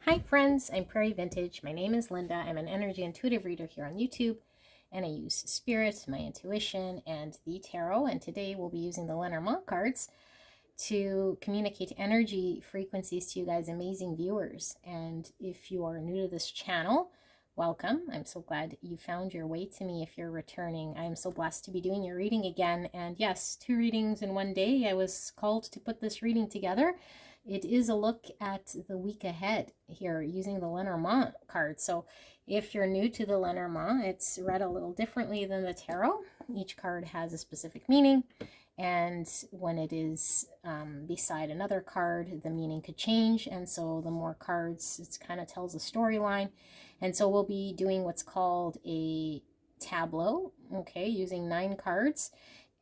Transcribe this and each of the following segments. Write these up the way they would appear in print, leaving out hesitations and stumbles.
Hi friends, I'm Prairie Vintage. My name is Linda. I'm an energy intuitive reader here on YouTube, and I use spirit, my intuition, and the tarot. And today we'll be using the Lenormand cards to communicate energy frequencies to you guys, amazing viewers. And if you are new to this channel, welcome. I'm so glad you found your way to me. If you're returning, I'm so blessed to be doing your reading again. And yes, 2 readings in one day. I was called to put this reading together. It is a look at the week ahead here using the Lenormand card. So if you're new to the Lenormand, it's read a little differently than the tarot. Each card has a specific meaning, and when it is beside another card, the meaning could change. And so the more cards, it kind of tells a storyline. And so we'll be doing what's called a tableau, okay, using 9 cards,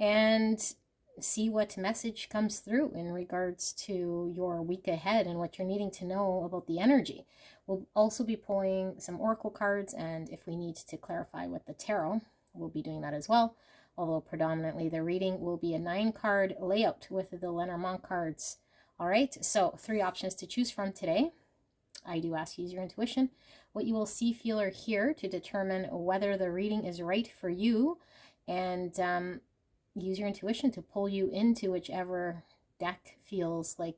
and see what message comes through in regards to your week ahead and what you're needing to know about the energy. We'll also be pulling some oracle cards, and if we need to clarify with the tarot, we'll be doing that as well. Although predominantly the reading will be a 9-card layout with the Lenormand cards. All right, so 3 options to choose from today. I do ask you to use your intuition, what you will see, feel, or hear to determine whether the reading is right for you, and use your intuition to pull you into whichever deck feels like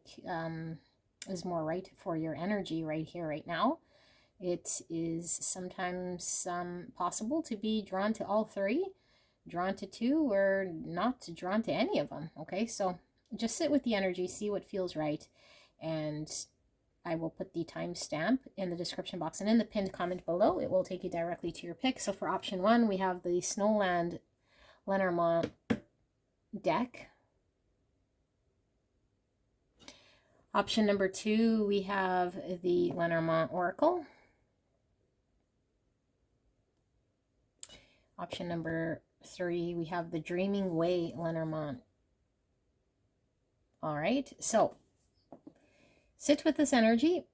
is more right for your energy right here, right now. It is sometimes possible to be drawn to all 3, drawn to 2, or not drawn to any of them. Okay, so just sit with the energy, see what feels right, and I will put the timestamp in the description box and in the pinned comment below. It will take you directly to your pick. So for option 1, we have the Snowland Lenormand deck. Option number 2, we have the Lenormand Oracle. Option number 3, we have the Dreaming Way Lenormand. All right, so sit with this energy,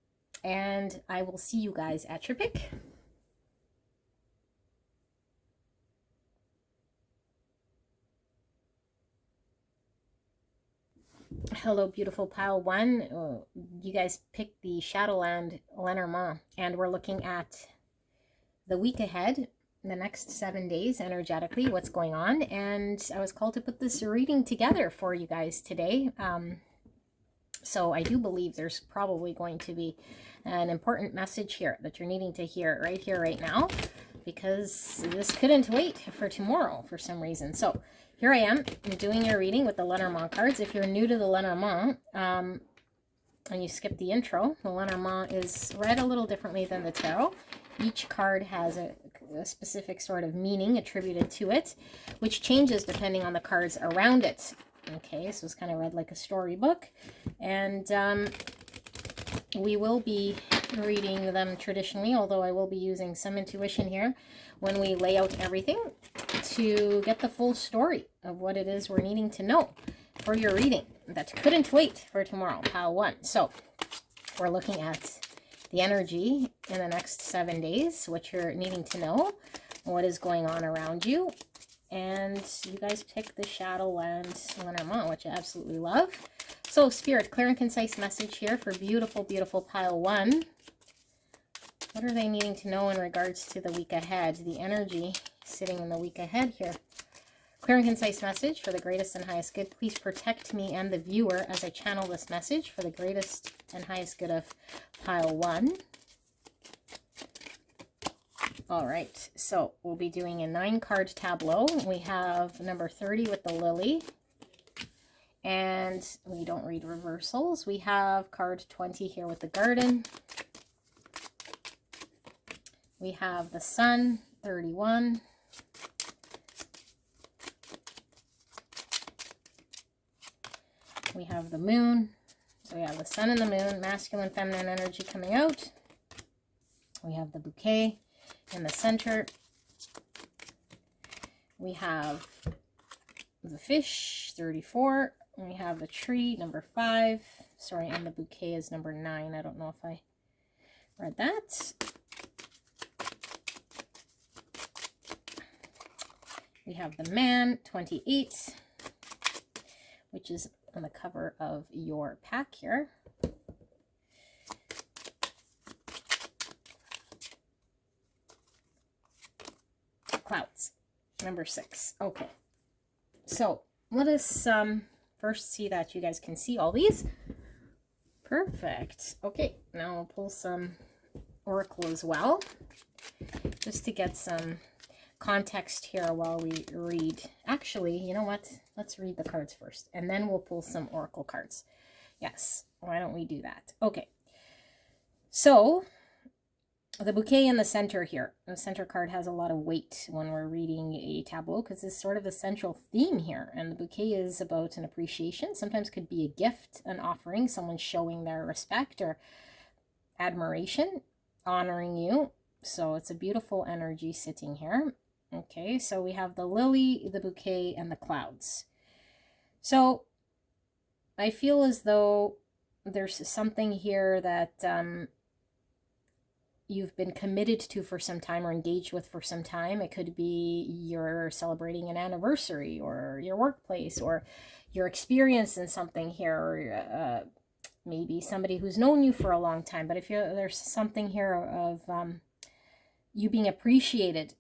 and I will see you guys at your pick. Hello, beautiful pile 1. You guys picked the Shadowland Lenormand, and we're looking at the week ahead, the next 7 days energetically, what's going on. And I was called to put this reading together for you guys today. So I do believe there's probably going to be an important message here that you're needing to hear right here, right now, because this couldn't wait for tomorrow for some reason. So here I am doing your reading with the Lenormand cards. If you're new to the Lenormand and you skip the intro, the Lenormand is read a little differently than the tarot. Each card has a specific sort of meaning attributed to it, which changes depending on the cards around it. Okay, so it's kind of read like a storybook, and we will be reading them traditionally, although I will be using some intuition here when we lay out everything to get the full story of what it is we're needing to know for your reading. That couldn't wait for tomorrow, pile 1. So we're looking at the energy in the next 7 days, what you're needing to know, what is going on around you. And you guys pick the Shadowland Lenormand, which I absolutely love. So Spirit, clear and concise message here for beautiful, beautiful pile 1. What are they needing to know in regards to the week ahead? The energy sitting in the week ahead here. Clear and concise message for the greatest and highest good. Please protect me and the viewer as I channel this message for the greatest and highest good of pile 1. All right, so we'll be doing a 9-card tableau. We have number 30 with the lily, and we don't read reversals. We have card 20 here with the garden. We have the sun, 31. We have the moon. So we have the sun and the moon, masculine, feminine energy coming out. We have the bouquet in the center. We have the fish, 34. We have the tree, number 5. Sorry, and the bouquet is number 9. I don't know if I read that. We have the man, 28, which is on the cover of your pack here. Number 6. Okay. So let us first see that you guys can see all these. Perfect. Okay, now we'll pull some Oracle as well, just to get some context here while we read. Actually, you know what? Let's read the cards first, and then we'll pull some Oracle cards. Yes, why don't we do that? Okay, so the bouquet in the center here. The center card has a lot of weight when we're reading a tableau because it's sort of the central theme here. And the bouquet is about an appreciation. Sometimes could be a gift, an offering, someone showing their respect or admiration, honoring you. So it's a beautiful energy sitting here. Okay, so we have the lily, the bouquet, and the clouds. So I feel as though there's something here that you've been committed to for some time or engaged with for some time. It could be you're celebrating an anniversary or your workplace or your experience in something here, or maybe somebody who's known you for a long time. But if there's something here of you being appreciated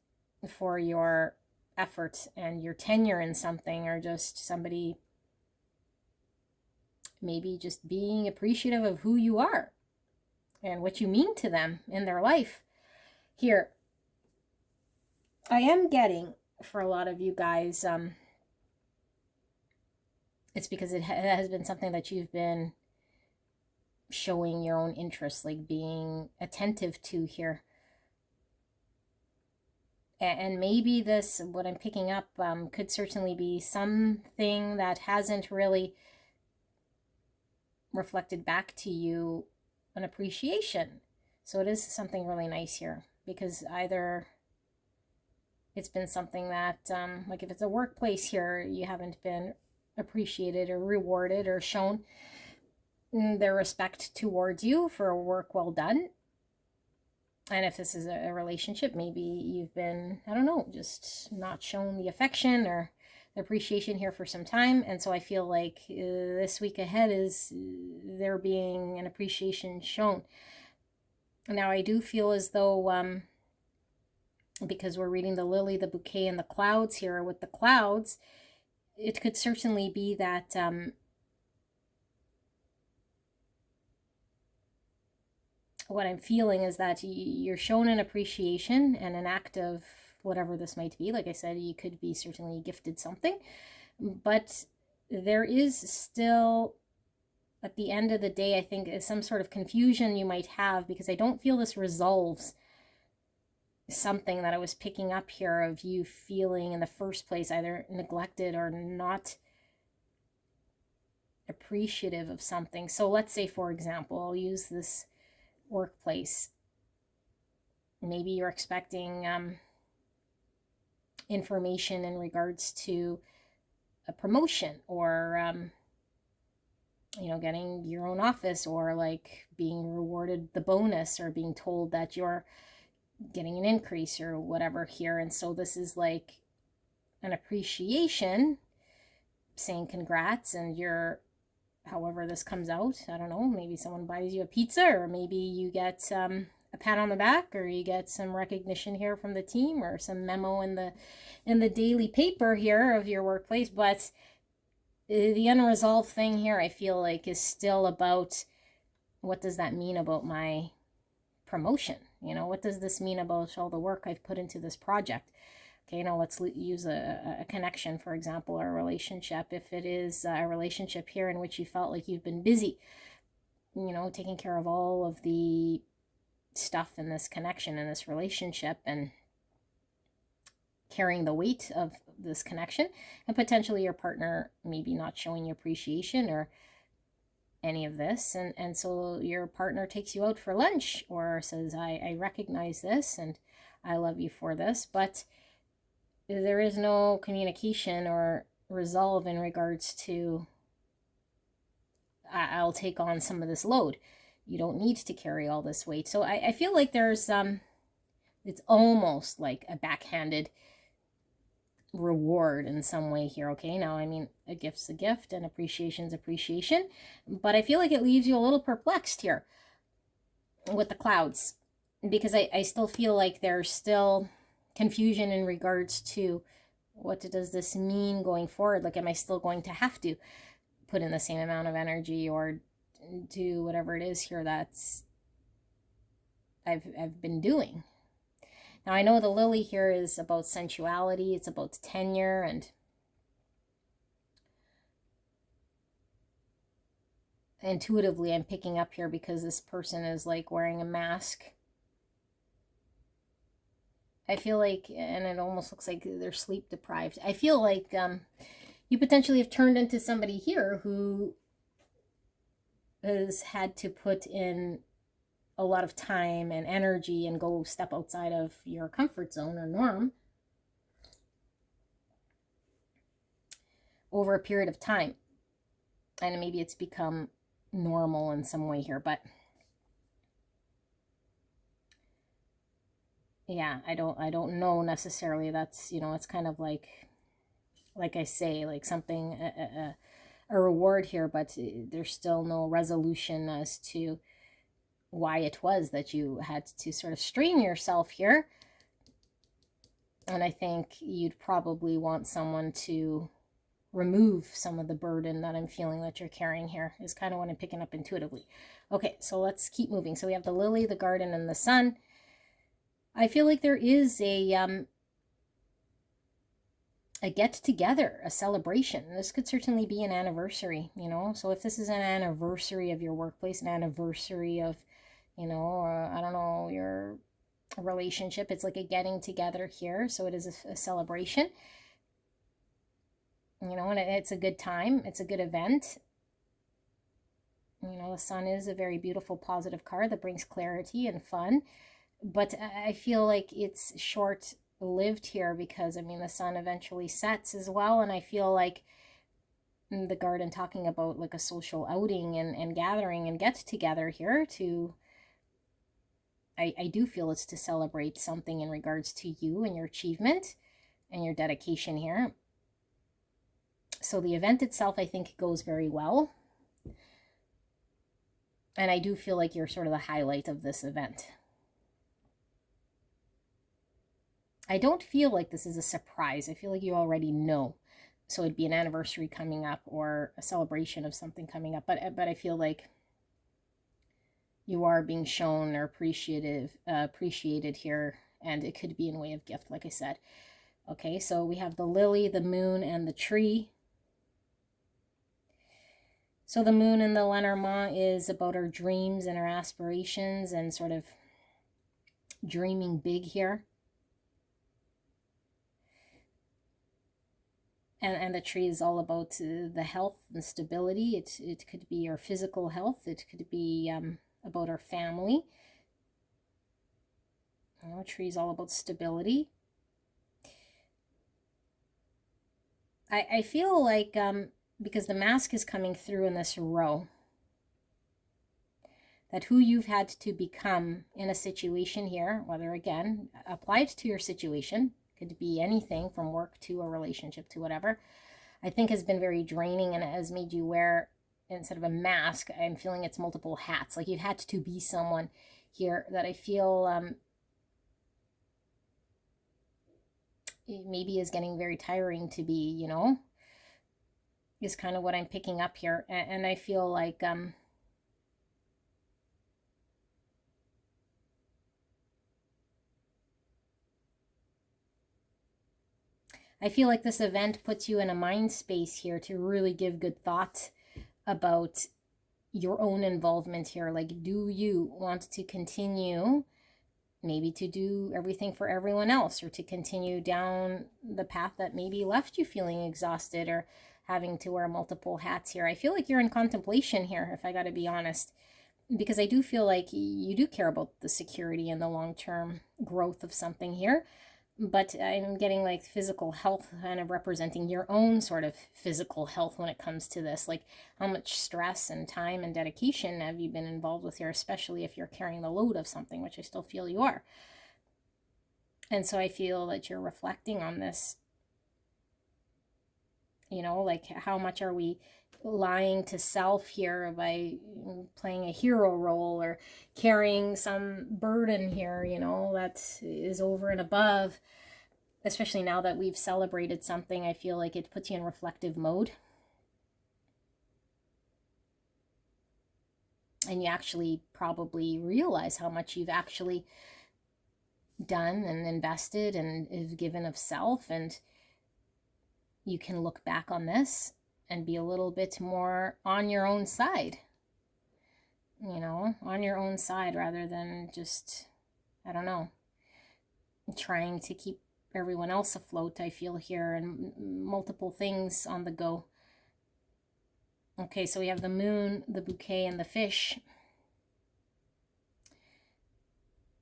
for your efforts and your tenure in something, or just somebody maybe just being appreciative of who you are and what you mean to them in their life. Here, I am getting, for a lot of you guys, it's because it has been something that you've been showing your own interest, like being attentive to here. And maybe this, what I'm picking up, could certainly be something that hasn't really reflected back to you an appreciation. So it is something really nice here, because either it's been something that, like if it's a workplace here, you haven't been appreciated or rewarded or shown their respect towards you for work well done. And if this is a relationship, maybe you've been, I don't know, just not shown the affection or the appreciation here for some time. And so I feel like this week ahead is there being an appreciation shown. Now I do feel as though, because we're reading the lily, the bouquet, and the clouds here, with the clouds, it could certainly be that what I'm feeling is that you're shown an appreciation and an act of whatever this might be. Like I said, you could be certainly gifted something, but there is still, at the end of the day, I think some sort of confusion you might have, because I don't feel this resolves something that I was picking up here of you feeling in the first place either neglected or not appreciative of something. So let's say, for example, I'll use this workplace. Maybe you're expecting information in regards to a promotion, or you know, getting your own office, or like being rewarded the bonus, or being told that you're getting an increase or whatever here. And so this is like an appreciation, saying congrats, and you're, however this comes out, I don't know, maybe someone buys you a pizza, or maybe you get a pat on the back, or you get some recognition here from the team, or some memo in the daily paper here of your workplace. But the unresolved thing here, I feel like, is still about, what does that mean about my promotion? You know, what does this mean about all the work I've put into this project? Okay, now let's use a connection, for example, or a relationship. If it is a relationship here in which you felt like you've been busy, you know, taking care of all of the stuff in this connection, in this relationship, and carrying the weight of this connection, and potentially your partner maybe not showing you appreciation or any of this, and so your partner takes you out for lunch, or says, I recognize this and I love you for this, but there is no communication or resolve in regards to, I'll take on some of this load. You don't need to carry all this weight. So I feel like there's, it's almost like a backhanded reward in some way here. Okay, now, I mean, a gift's a gift and appreciation's appreciation, but I feel like it leaves you a little perplexed here with the clouds, because I still feel like there's still confusion in regards to what does this mean going forward? Like, am I still going to have to put in the same amount of energy or do whatever it is here that's I've been doing? Now, I know the lily here is about sensuality. It's about tenure, and intuitively I'm picking up here because this person is like wearing a mask. I feel like, and it almost looks like they're sleep deprived. I feel like you potentially have turned into somebody here who has had to put in a lot of time and energy and go step outside of your comfort zone or norm over a period of time. And maybe it's become normal in some way here, but yeah, I don't know necessarily. That's, you know, it's kind of like I say, like something, a reward here, but there's still no resolution as to why it was that you had to sort of strain yourself here. And I think you'd probably want someone to remove some of the burden that I'm feeling that you're carrying here, is kind of what I'm picking up intuitively. Okay, so let's keep moving. So we have the lily, the garden, and the sun. I feel like there is a get together, a celebration. This could certainly be an anniversary, you know. So if this is an anniversary of your workplace, an anniversary of, you know, I don't know, your relationship, it's like a getting together here. So it is a celebration, you know, and it's a good time. It's a good event. You know, the sun is a very beautiful, positive card that brings clarity and fun. But I feel like it's short-lived here because, I mean, the sun eventually sets as well. And I feel like the garden talking about like a social outing and gathering and get together here to, I do feel it's to celebrate something in regards to you and your achievement and your dedication here. So the event itself, I think, goes very well. And I do feel like you're sort of the highlight of this event. I don't feel like this is a surprise. I feel like you already know. So it'd be an anniversary coming up or a celebration of something coming up. But I feel like you are being shown or appreciated here. And it could be in way of gift, like I said. Okay, so we have the lily, the moon, and the tree. So the moon in the Lenormand is about our dreams and our aspirations and sort of dreaming big here. And the tree is all about the health and stability. It could be our physical health. It could be about our family. You know, a tree is all about stability. I feel like because the mask is coming through in this row, that who you've had to become in a situation here, whether again applied to your situation, could be anything from work to a relationship to whatever, I think has been very draining and has made you wear, instead of a mask, I'm feeling it's multiple hats. Like you've had to be someone here that I feel maybe is getting very tiring to be, you know, is kind of what I'm picking up here. And I feel like this event puts you in a mind space here to really give good thought about your own involvement here. Like, do you want to continue maybe to do everything for everyone else, or to continue down the path that maybe left you feeling exhausted or having to wear multiple hats here? I feel like you're in contemplation here, if I got to be honest, because I do feel like you do care about the security and the long-term growth of something here. But I'm getting like physical health kind of representing your own sort of physical health when it comes to this. Like, how much stress and time and dedication have you been involved with here, especially if you're carrying the load of something, which I still feel you are. And so I feel that you're reflecting on this, you know, like how much are we lying to self here by playing a hero role or carrying some burden here, you know, that is over and above especially now that we've celebrated something, I feel like it puts you in reflective mode. And you actually probably realize how much you've actually done and invested and have given of self. And you can look back on this and be a little bit more on your own side. You know, on your own side rather than just, I don't know, trying to keep everyone else afloat, I feel here, and multiple things on the go. Okay, so we have the moon, the bouquet, and the fish.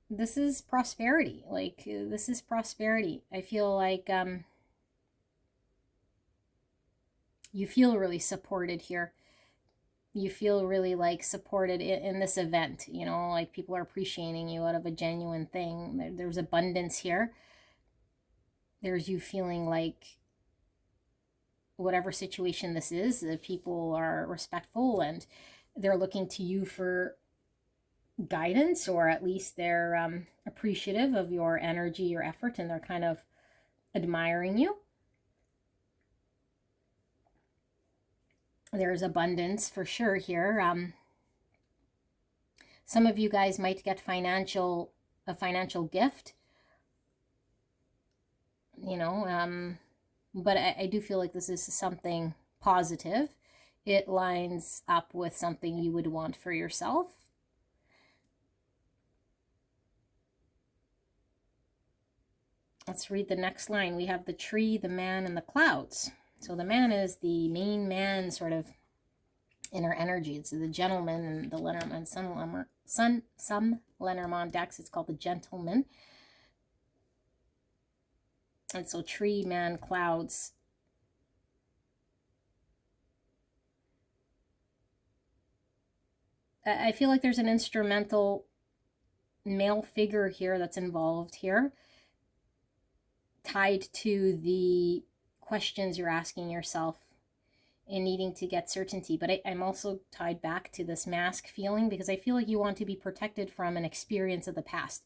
This is prosperity. Like, this is prosperity. I feel like you feel really supported here. You feel really like supported in this event, you know, like people are appreciating you out of a genuine thing. There's abundance here. There's you feeling like whatever situation this is, the people are respectful and they're looking to you for guidance, or at least they're appreciative of your energy, your effort, and they're kind of admiring you. There's abundance for sure here. Some of you guys might get a financial gift, you know, but I do feel like this is something positive. It lines up with something you would want for yourself. Let's read the next line. We have the tree, the man, and the clouds. So the man is the main man sort of inner energy. It's the gentleman and the Lenormand some Lenormand decks. It's called the gentleman. And so tree, man, clouds. I feel like there's an instrumental male figure here that's involved here, tied to the questions you're asking yourself and needing to get certainty. But I'm also tied back to this mask feeling, because I feel like you want to be protected from an experience of the past.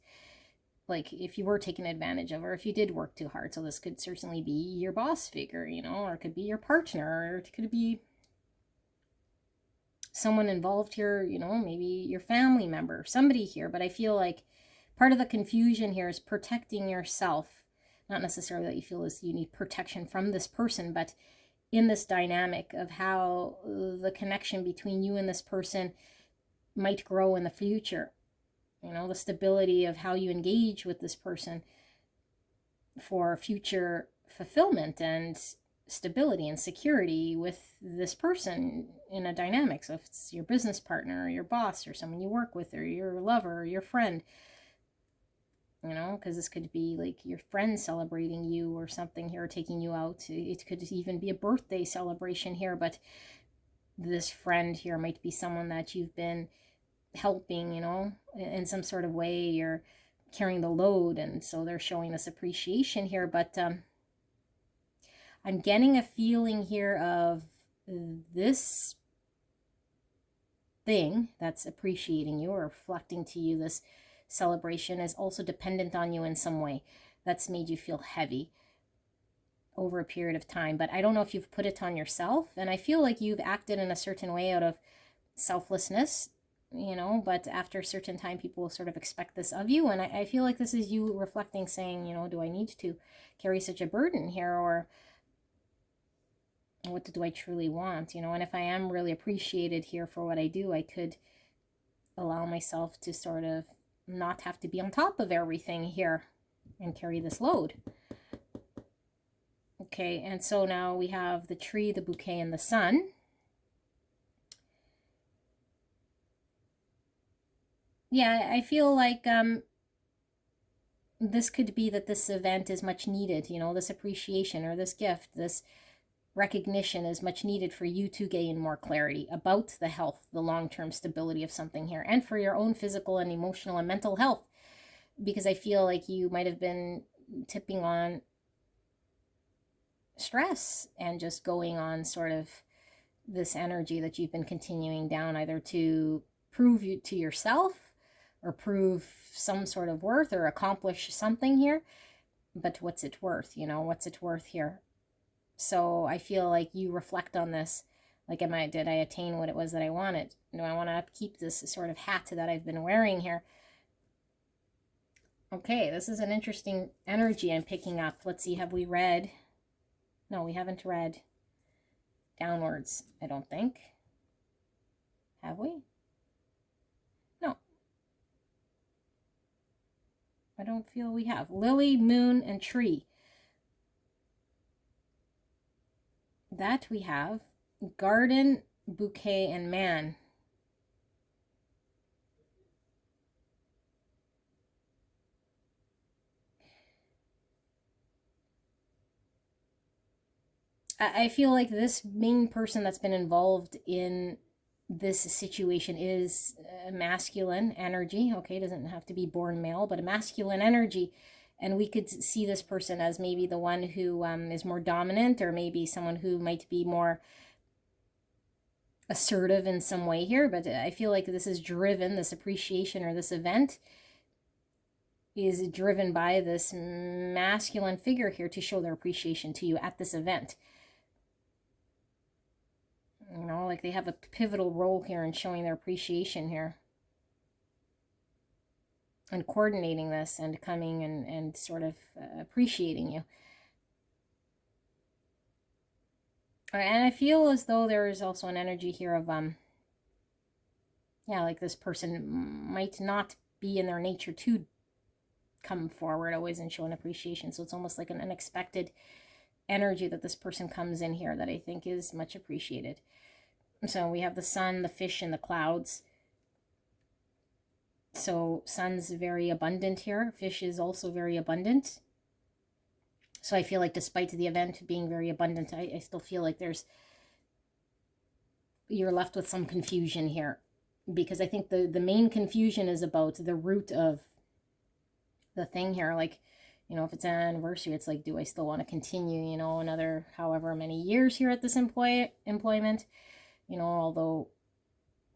Like if you were taken advantage of, or if you did work too hard. So this could certainly be your boss figure, you know, or it could be your partner, or it could be someone involved here, you know, maybe your family member, somebody here. But I feel like part of the confusion here is protecting yourself. Not necessarily that you feel as you need protection from this person, but in this dynamic of how the connection between you and this person might grow in the future. You know, the stability of how you engage with this person for future fulfillment and stability and security with this person in a dynamic. So if it's your business partner or your boss or someone you work with or your lover or your friend, you know, because this could be like your friend celebrating you or something here, taking you out. It could even be a birthday celebration here, but this friend here might be someone that you've been helping, you know, in some sort of way. You're carrying the load, and so they're showing this appreciation here. But I'm getting a feeling here of this thing that's appreciating you or reflecting to you this celebration is also dependent on you in some way. That's made you feel heavy over a period of time. But I don't know if you've put it on yourself, and I feel like you've acted in a certain way out of selflessness, you know, but after a certain time people will sort of expect this of you. And I feel like this is you reflecting, saying, you know, do I need to carry such a burden here, or what do I truly want, you know? And if I am really appreciated here for what I do, I could allow myself to sort of not have to be on top of everything here and carry this load. Okay, and so now we have the tree, the bouquet, and the sun. Yeah, I feel like this could be that this event is much needed, you know, this appreciation or this gift, this recognition is much needed for you to gain more clarity about the health, the long-term stability of something here, and for your own physical and emotional and mental health. Because I feel like you might have been tipping on stress and just going on sort of this energy that you've been continuing down, either to prove you to yourself or prove some sort of worth or accomplish something here. but what's it worth? You know, what's it worth here? So I feel like you reflect on this. Like, did I attain what it was that I wanted? Do I want to keep this sort of hat that I've been wearing here? Okay, this is an interesting energy I'm picking up. Let's see, have we read? No, we haven't read downwards, I don't think. Have we? No. I don't feel we have. Lily, moon, and tree. That we have. Garden, bouquet, and man. I feel like this main person that's been involved in this situation is masculine energy. Okay, it doesn't have to be born male, but a masculine energy. And we could see this person as maybe the one who is more dominant, or maybe someone who might be more assertive in some way here. But I feel like this is driven, this appreciation or this event is driven by this masculine figure here to show their appreciation to you at this event. You know, like they have a pivotal role here in showing their appreciation here. And coordinating this and coming and sort of appreciating you. And I feel as though there is also an energy here of, yeah, like this person might not be in their nature to come forward always and show an appreciation. So it's almost like an unexpected energy that this person comes in here that I think is much appreciated. So we have the sun, the fish, and the clouds. So sun's very abundant here. Fish is also very abundant. So I feel like despite the event being very abundant, I still feel like you're left with some confusion here. Because I think the main confusion is about the root of the thing here. Like, you know, if it's an anniversary, it's like, do I still want to continue, you know, another however many years here at this employment? You know, although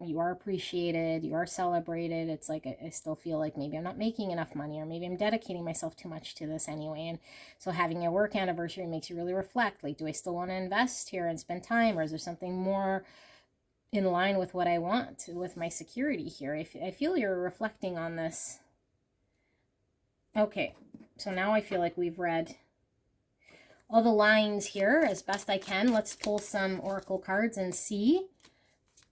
you are appreciated, you are celebrated, it's like I still feel like maybe I'm not making enough money, or maybe I'm dedicating myself too much to this anyway. And so having a work anniversary makes you really reflect, like, do I still want to invest here and spend time, or is there something more in line with what I want, with my security here? I feel you're reflecting on this. Okay, so now I feel like we've read all the lines here as best I can. Let's pull some oracle cards and see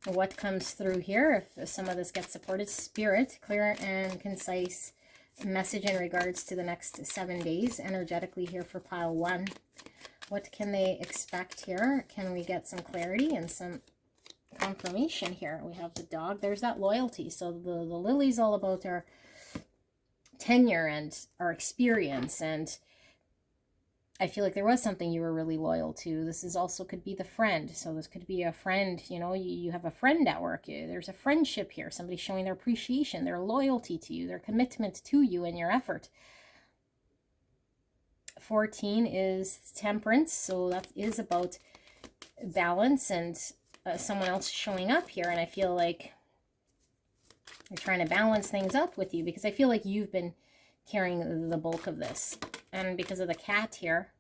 what comes through here. If some of this gets supported. Spirit, clear and concise message in regards to the next 7 days energetically here for pile 1. What can they expect here? Can we get some clarity and some confirmation here? We have the dog. There's that loyalty. So the lily's all about our tenure and our experience, and I feel like there was something you were really loyal to. This is also could be the friend. So this could be a friend, you know, you have a friend at work. There's a friendship here. Somebody showing their appreciation, their loyalty to you, their commitment to you and your effort. 14 is temperance. So that is about balance and someone else showing up here. And I feel like they're trying to balance things up with you, because I feel like you've been carrying the bulk of this. And because of the cat here,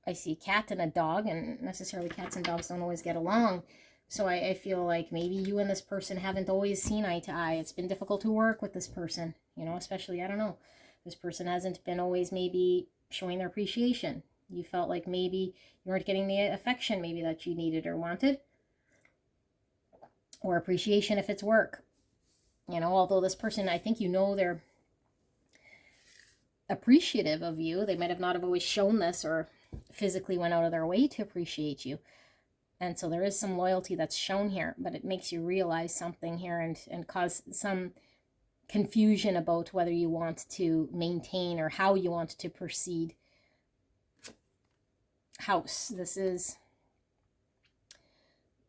I see cat and a dog, and necessarily cats and dogs don't always get along. So I feel like maybe you and this person haven't always seen eye to eye. It's been difficult to work with this person, you know, especially, I don't know, this person hasn't been always maybe showing their appreciation. You felt like maybe you weren't getting the affection maybe that you needed or wanted, or appreciation if it's work. You know, although this person, I think, you know, they're appreciative of you. They might have not have always shown this or physically went out of their way to appreciate you. And so there is some loyalty that's shown here, but it makes you realize something here and cause some confusion about whether you want to maintain or how you want to proceed. House. This is,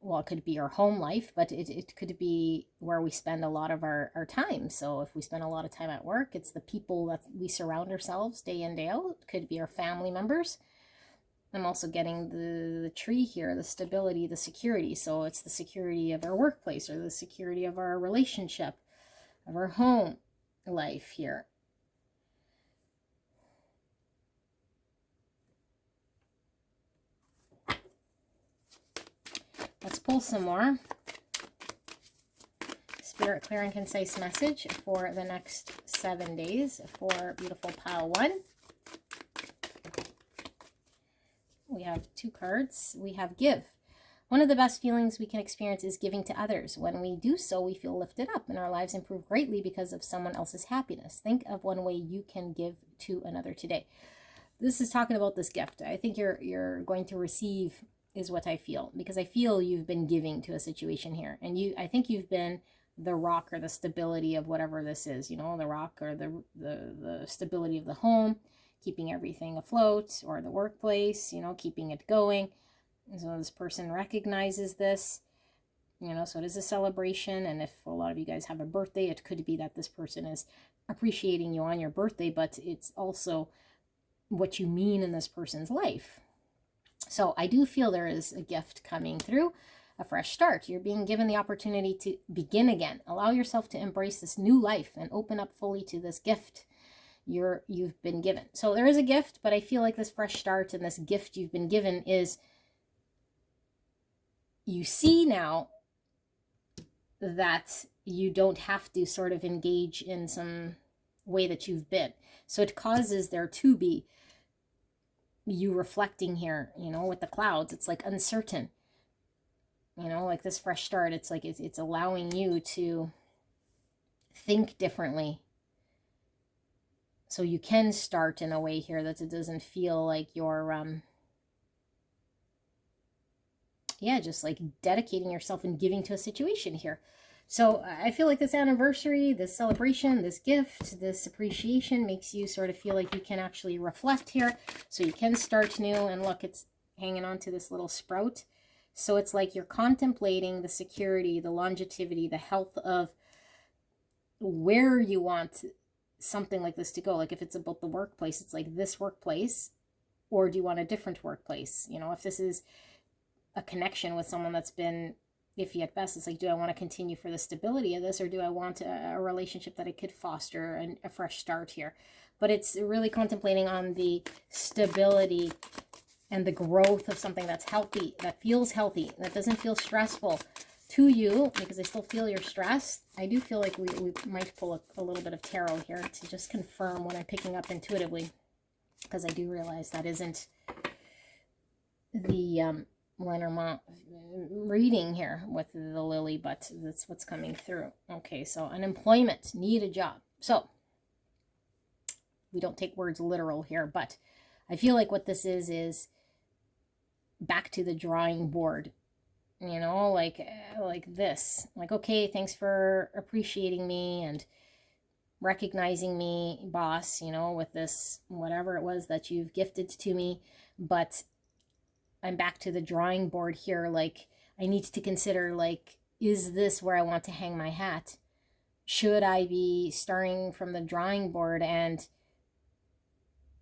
well, it could be our home life, but it could be where we spend a lot of our time. So if we spend a lot of time at work, it's the people that we surround ourselves day in, day out. It could be our family members. I'm also getting the tree here, the stability, the security. So it's the security of our workplace, or the security of our relationship, of our home life here. Let's pull some more. Spirit, clear and concise message for the next 7 days for beautiful pile 1. We have 2 cards. We have give. One of the best feelings we can experience is giving to others. When we do so, we feel lifted up and our lives improve greatly because of someone else's happiness. Think of one way you can give to another today. This is talking about this gift. I think you're going to receive is what I feel, because I feel you've been giving to a situation here, and I think you've been the rock or the stability of whatever this is, you know, the rock or the stability of the home, keeping everything afloat, or the workplace, you know, keeping it going. So this person recognizes this, you know, so it is a celebration. And if a lot of you guys have a birthday, it could be that this person is appreciating you on your birthday, but it's also what you mean in this person's life. So I do feel there is a gift coming through, a fresh start. You're being given the opportunity to begin again. Allow yourself to embrace this new life and open up fully to this gift you've been given. So there is a gift, but I feel like this fresh start and this gift you've been given is, you see now that you don't have to sort of engage in some way that you've been. So it causes there to be you reflecting here, you know, with the clouds. It's like uncertain, you know, like this fresh start. It's like it's allowing you to think differently. So you can start in a way here that it doesn't feel like you're just like dedicating yourself and giving to a situation here. So I feel like this anniversary, this celebration, this gift, this appreciation makes you sort of feel like you can actually reflect here. So you can start new, and look, it's hanging on to this little sprout. So it's like you're contemplating the security, the longevity, the health of where you want something like this to go. Like if it's about the workplace, it's like this workplace, or do you want a different workplace? You know, if this is a connection with someone that's been iffy at best, it's like, do I want to continue for the stability of this, or do I want a relationship that I could foster and a fresh start here? But it's really contemplating on the stability and the growth of something that's healthy, that feels healthy, that doesn't feel stressful to you, because I still feel you're stressed. I do feel like we might pull a little bit of tarot here to just confirm what I'm picking up intuitively, because I do realize that isn't the Lenormand reading here with the lily, but that's what's coming through. Okay, so unemployment, need a job. So we don't take words literal here, but I feel like what this is back to the drawing board, you know, like this, like, okay, thanks for appreciating me and recognizing me, boss, you know, with this, whatever it was that you've gifted to me, but I'm back to the drawing board here. Like, I need to consider, like, is this where I want to hang my hat? Should I be starting from the drawing board and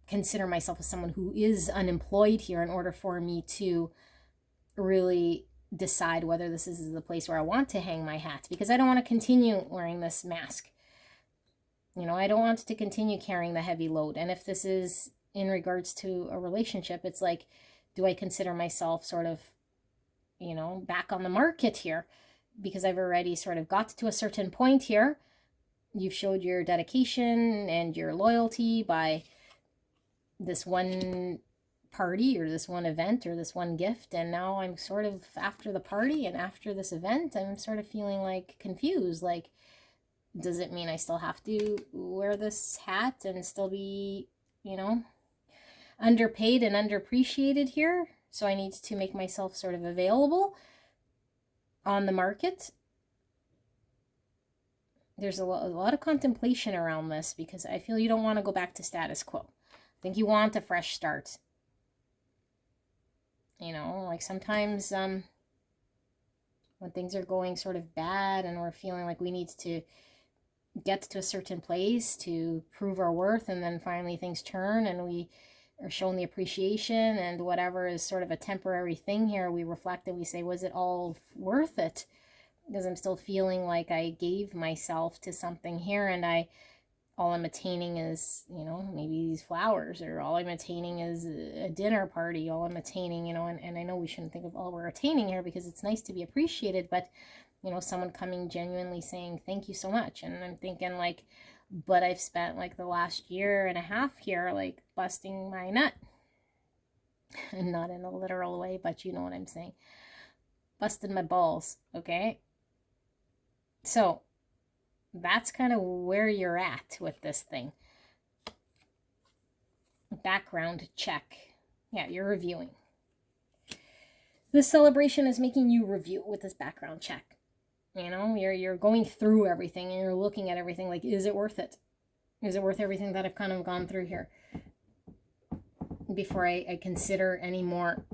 consider myself as someone who is unemployed here in order for me to really decide whether this is the place where I want to hang my hat? Because I don't want to continue wearing this mask. You know, I don't want to continue carrying the heavy load. And if this is in regards to a relationship, it's like, do I consider myself sort of, you know, back on the market here? Because I've already sort of got to a certain point here. You've showed your dedication and your loyalty by this one party or this one event or this one gift. And now I'm sort of after the party and after this event, I'm sort of feeling like confused. Like, does it mean I still have to wear this hat and still be, you know, underpaid and underappreciated here? So I need to make myself sort of available on the market. There's a lot of contemplation around this, because I feel you don't want to go back to status quo. I think you want a fresh start. You know, like sometimes when things are going sort of bad and we're feeling like we need to get to a certain place to prove our worth, and then finally things turn and we are shown the appreciation, and whatever is sort of a temporary thing here, we reflect and we say, was it all worth it? Because I'm still feeling like I gave myself to something here, and I all I'm attaining is, you know, maybe these flowers, or all I'm attaining is a dinner party, all I'm attaining, you know, and I know we shouldn't think of all we're attaining here, because it's nice to be appreciated, but, you know, someone coming genuinely saying, thank you so much. And I'm thinking like, but I've spent like the last year and a half here, like busting my nut, and not in a literal way, but you know what I'm saying, busted my balls. Okay. So that's kind of where you're at with this thing. Background check. Yeah, you're reviewing. This celebration is making you review with this background check. You know, you're going through everything and you're looking at everything like, is it worth it? Is it worth everything that I've kind of gone through here? Before I consider any more,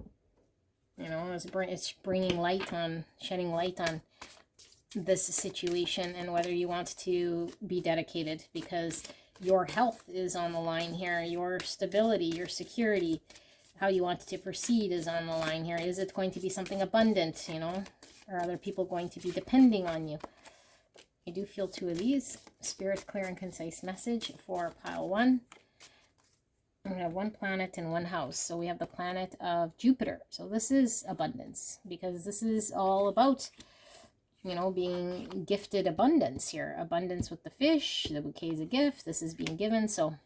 you know, it's bringing light on, shedding light on this situation, and whether you want to be dedicated, because your health is on the line here, your stability, your security, how you want to proceed is on the line here. Is it going to be something abundant, you know, or are other people going to be depending on you? I do feel 2 of these. Spirit, clear and concise message for pile 1. We have 1 planet and 1 house. So we have the planet of Jupiter. So this is abundance, because this is all about, you know, being gifted abundance here. Abundance with the fish, the bouquet is a gift. This is being given. So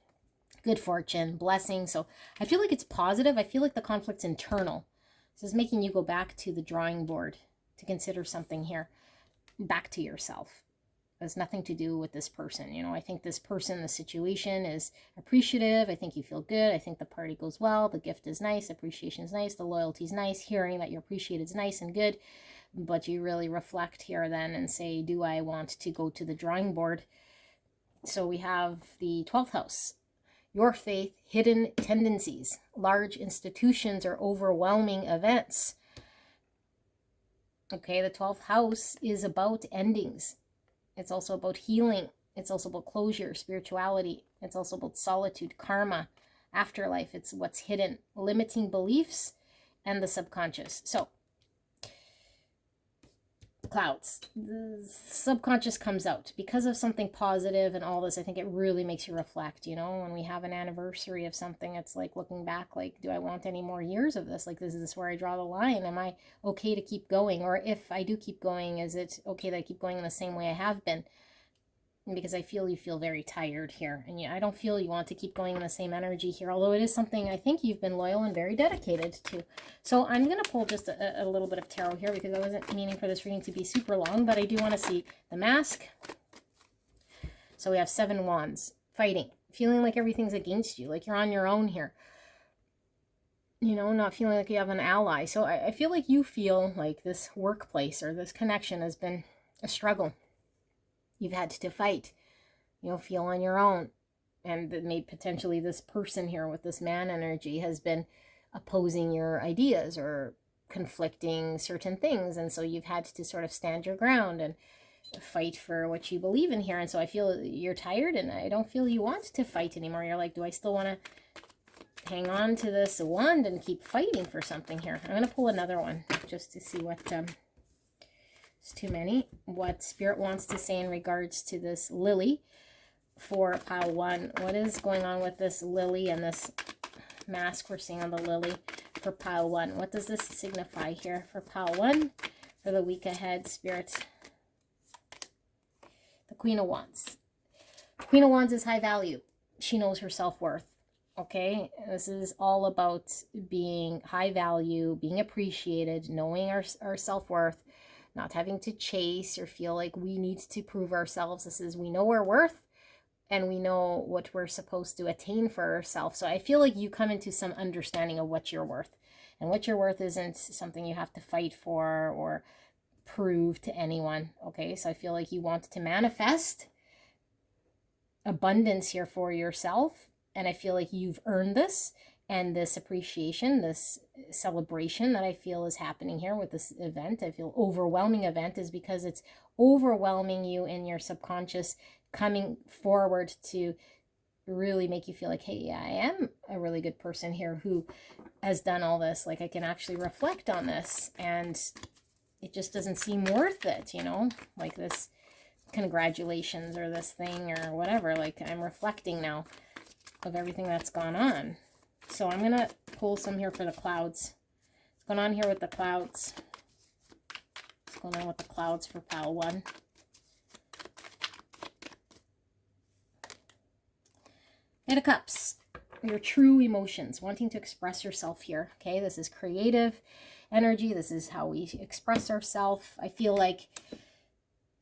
good fortune, blessing. So I feel like it's positive. I feel like the conflict's internal. This is making you go back to the drawing board to consider something here. Back to yourself. It has nothing to do with this person. You know, I think this person, the situation is appreciative. I think you feel good. I think the party goes well. The gift is nice. Appreciation is nice. The loyalty is nice. Hearing that you're appreciated is nice and good. But you really reflect here then and say, do I want to go to the drawing board? So we have the 12th house. Your faith, hidden tendencies, large institutions or overwhelming events. Okay, the 12th house is about endings. It's also about healing. It's also about closure, spirituality. It's also about solitude, karma, afterlife. It's what's hidden, limiting beliefs, and the subconscious. So, clouds. The subconscious comes out because of something positive and all this. I think it really makes you reflect. You know, when we have an anniversary of something, it's like looking back, like, do I want any more years of this? Like, is this where I draw the line? Am I okay to keep going? Or if I do keep going, is it okay that I keep going in the same way I have been? Because I feel you feel very tired here. And I don't feel you want to keep going in the same energy here, although it is something I think you've been loyal and very dedicated to. So I'm going to pull just a little bit of tarot here, because I wasn't meaning for this reading to be super long, but I do want to see the mask. So we have 7 wands, fighting, feeling like everything's against you, like you're on your own here. You know, not feeling like you have an ally. So I feel like you feel like this workplace or this connection has been a struggle. You've had to fight, you know, feel on your own. And maybe potentially this person here with this man energy has been opposing your ideas or conflicting certain things. And so you've had to sort of stand your ground and fight for what you believe in here. And so I feel you're tired, and I don't feel you want to fight anymore. You're like, do I still want to hang on to this wand and keep fighting for something here? I'm going to pull another one just to see what... It's too many. What Spirit wants to say in regards to this lily for pile 1. What is going on with this lily and this mask we're seeing on the lily for pile 1? What does this signify here for pile 1 for the week ahead, Spirit? The Queen of Wands. Queen of Wands is high value. She knows her self-worth. Okay, this is all about being high value, being appreciated, knowing our self-worth, not having to chase or feel like we need to prove ourselves. This is, we know our worth and we know what we're supposed to attain for ourselves. So I feel like you come into some understanding of what you're worth. And what you're worth isn't something you have to fight for or prove to anyone. Okay, so I feel like you want to manifest abundance here for yourself. And I feel like you've earned this. And this appreciation, this celebration that I feel is happening here with this event, I feel overwhelming event, is because it's overwhelming you in your subconscious, coming forward to really make you feel like, hey, yeah, I am a really good person here who has done all this. Like, I can actually reflect on this, and it just doesn't seem worth it, you know, like this congratulations or this thing or whatever. Like, I'm reflecting now of everything that's gone on. So I'm going to pull some here for the clouds. What's going on here with the clouds? What's going on with the clouds for pile 1? Eight of Cups. Your true emotions, wanting to express yourself here. Okay, this is creative energy. This is how we express ourselves. I feel like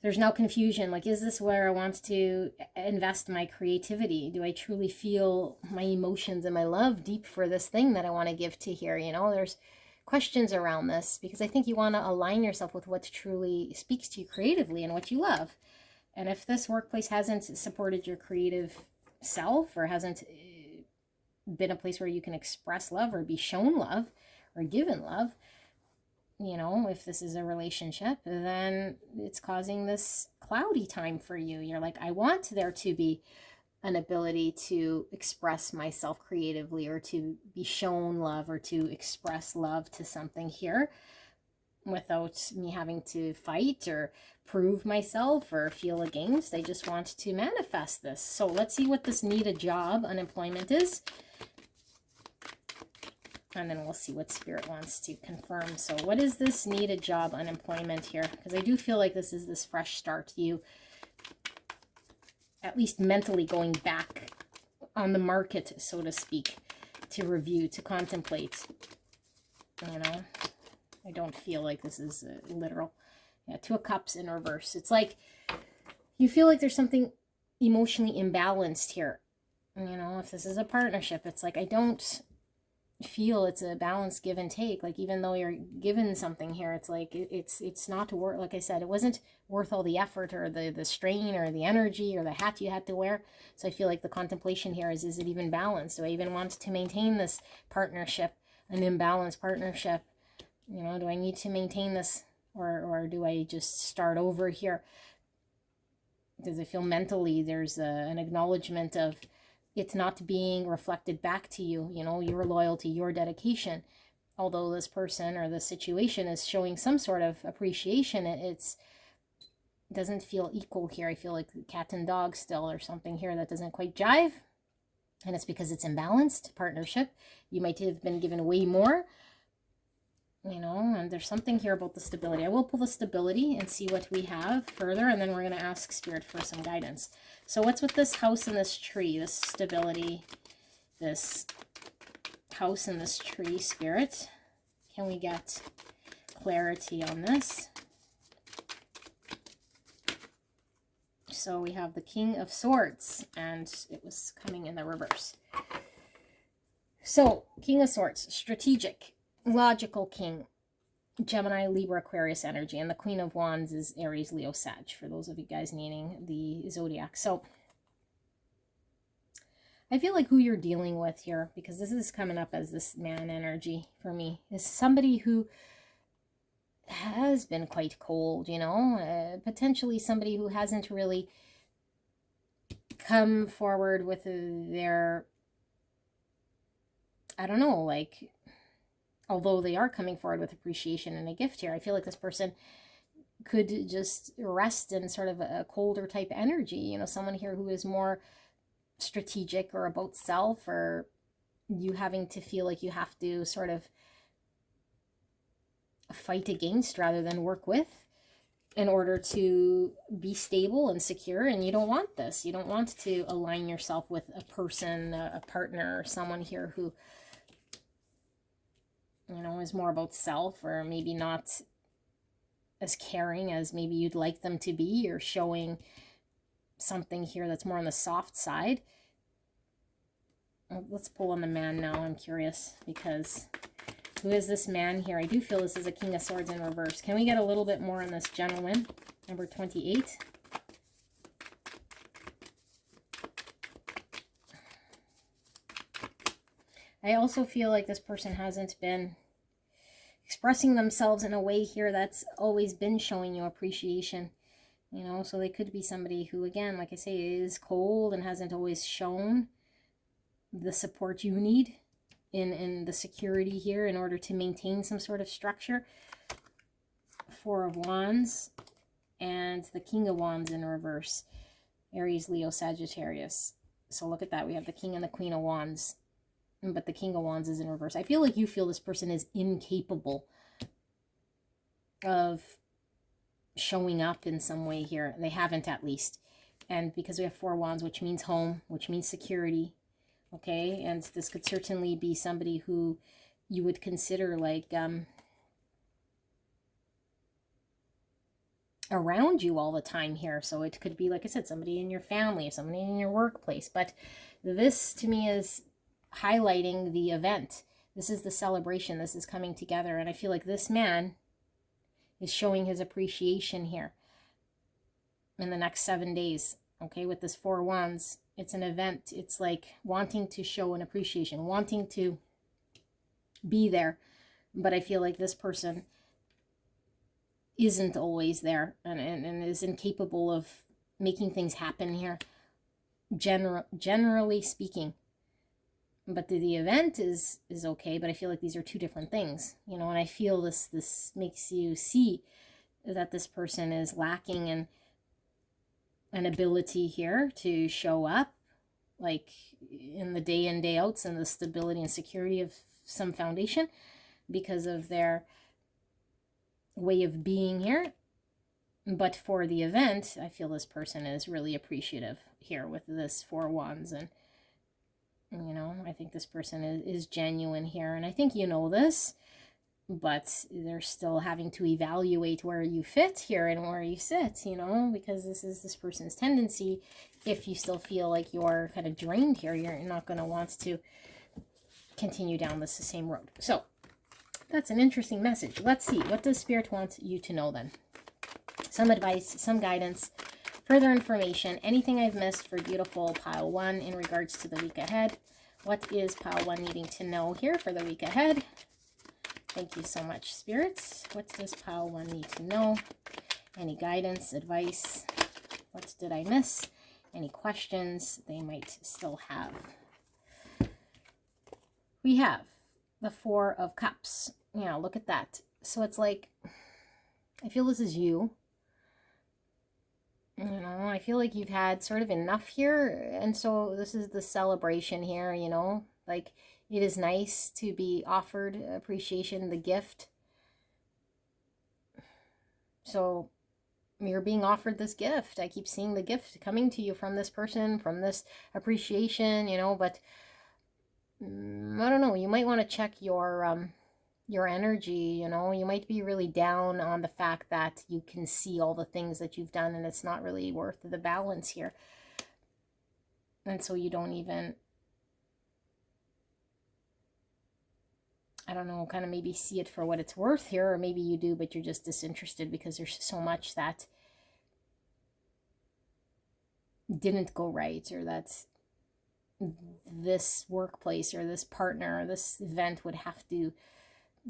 there's no confusion. Like, is this where I want to invest my creativity? Do I truly feel my emotions and my love deep for this thing that I want to give to here? You know, there's questions around this, because I think you want to align yourself with what truly speaks to you creatively and what you love. And if this workplace hasn't supported your creative self, or hasn't been a place where you can express love or be shown love or given love, you know, if this is a relationship, then it's causing this cloudy time for you. You're like, I want there to be an ability to express myself creatively, or to be shown love, or to express love to something here without me having to fight or prove myself or feel against. I just want to manifest this. So let's see what this need a job unemployment is. And then we'll see what Spirit wants to confirm. So what is this need a job unemployment here? Because I do feel like this is this fresh start. You at least mentally going back on the market, so to speak, to review, to contemplate. You know, I don't feel like this is literal. Yeah, Two of Cups in reverse. It's like you feel like there's something emotionally imbalanced here. You know, if this is a partnership, it's like I don't feel it's a balanced give and take. Like, even though you're given something here, it's like it's not worth, like I said, it wasn't worth all the effort or the strain or the energy or the hat you had to wear. So I feel like the contemplation here is it even balanced? Do I even want to maintain this partnership, an imbalanced partnership? You know, do I need to maintain this, or do I just start over here? Because I feel mentally there's an acknowledgement of it's not being reflected back to you, you know, your loyalty, your dedication. Although this person or the situation is showing some sort of appreciation, it doesn't feel equal here. I feel like cat and dog still, or something here that doesn't quite jive. And it's because it's imbalanced partnership. You might have been given way more, you know, and there's something here about the stability. I will pull the stability and see what we have further, and then we're going to ask Spirit for some guidance. So what's with this house and this tree, this stability, this house and this tree, Spirit? Can we get clarity on this? So we have the King of Swords, and it was coming in the reverse. So, King of Swords, strategic, logical king, Gemini, Libra, Aquarius energy, and the Queen of Wands is Aries, Leo, Sag, for those of you guys needing the zodiac. So I feel like who you're dealing with here, because this is coming up as this man energy for me, is somebody who has been quite cold, you know, potentially somebody who hasn't really come forward with their, I don't know, like, although they are coming forward with appreciation and a gift here, I feel like this person could just rest in sort of a colder type energy. You know, someone here who is more strategic or about self, or you having to feel like you have to sort of fight against rather than work with in order to be stable and secure. And you don't want this. You don't want to align yourself with a person, a partner, or someone here who, you know, is more about self, or maybe not as caring as maybe you'd like them to be, or showing something here that's more on the soft side. Let's pull on the man now. I'm curious, because who is this man here? I do feel this is a King of Swords in reverse. Can we get a little bit more on this gentleman? Number 28. I also feel like this person hasn't been expressing themselves in a way here that's always been showing you appreciation, you know. So they could be somebody who, again, like I say, is cold and hasn't always shown the support you need in the security here in order to maintain some sort of structure. Four of Wands, and the King of Wands in reverse. Aries, Leo, Sagittarius. So look at that. We have the King and the Queen of Wands, but the King of Wands is in reverse. I feel like you feel this person is incapable of showing up in some way here. They haven't, at least. And because we have 4 Wands, which means home, which means security, okay? And this could certainly be somebody who you would consider like around you all the time here. So it could be, like I said, somebody in your family, somebody in your workplace. But this to me is highlighting the event. This is the celebration. This is coming together. And I feel like this man is showing his appreciation here in the next 7 days. Okay, with this 4 Wands, it's an event. It's like wanting to show an appreciation, wanting to be there. But I feel like this person isn't always there and is incapable of making things happen here, generally speaking. But the event is okay, but I feel like these are 2 different things, you know. And I feel this makes you see that this person is lacking in an ability here to show up, like in the day in, day outs, and the stability and security of some foundation because of their way of being here. But for the event, I feel this person is really appreciative here with this 4 Wands. And you know, I think this person is genuine here, and I think you know this, but they're still having to evaluate where you fit here and where you sit, you know, because this is this person's tendency. If you still feel like you're kind of drained here, you're not going to want to continue down this same road. So that's an interesting message. Let's see, what does Spirit want you to know then? Some advice, some guidance, further information, anything I've missed for beautiful pile 1 in regards to the week ahead. What is pile 1 needing to know here for the week ahead? Thank you so much, spirits. What does pile 1 need to know? Any guidance, advice? What did I miss? Any questions they might still have? We have the 4 of Cups. Yeah, look at that. So it's like, I feel this is you. You know, I feel like you've had sort of enough here. And so this is the celebration here, you know. Like, it is nice to be offered appreciation, the gift. So you're being offered this gift. I keep seeing the gift coming to you from this person, from this appreciation, you know. But I don't know, you might want to check your energy, you know. You might be really down on the fact that you can see all the things that you've done and it's not really worth the balance here. And so you don't even, I don't know, kind of maybe see it for what it's worth here, or maybe you do, but you're just disinterested because there's so much that didn't go right, or that this workplace or this partner or this event would have to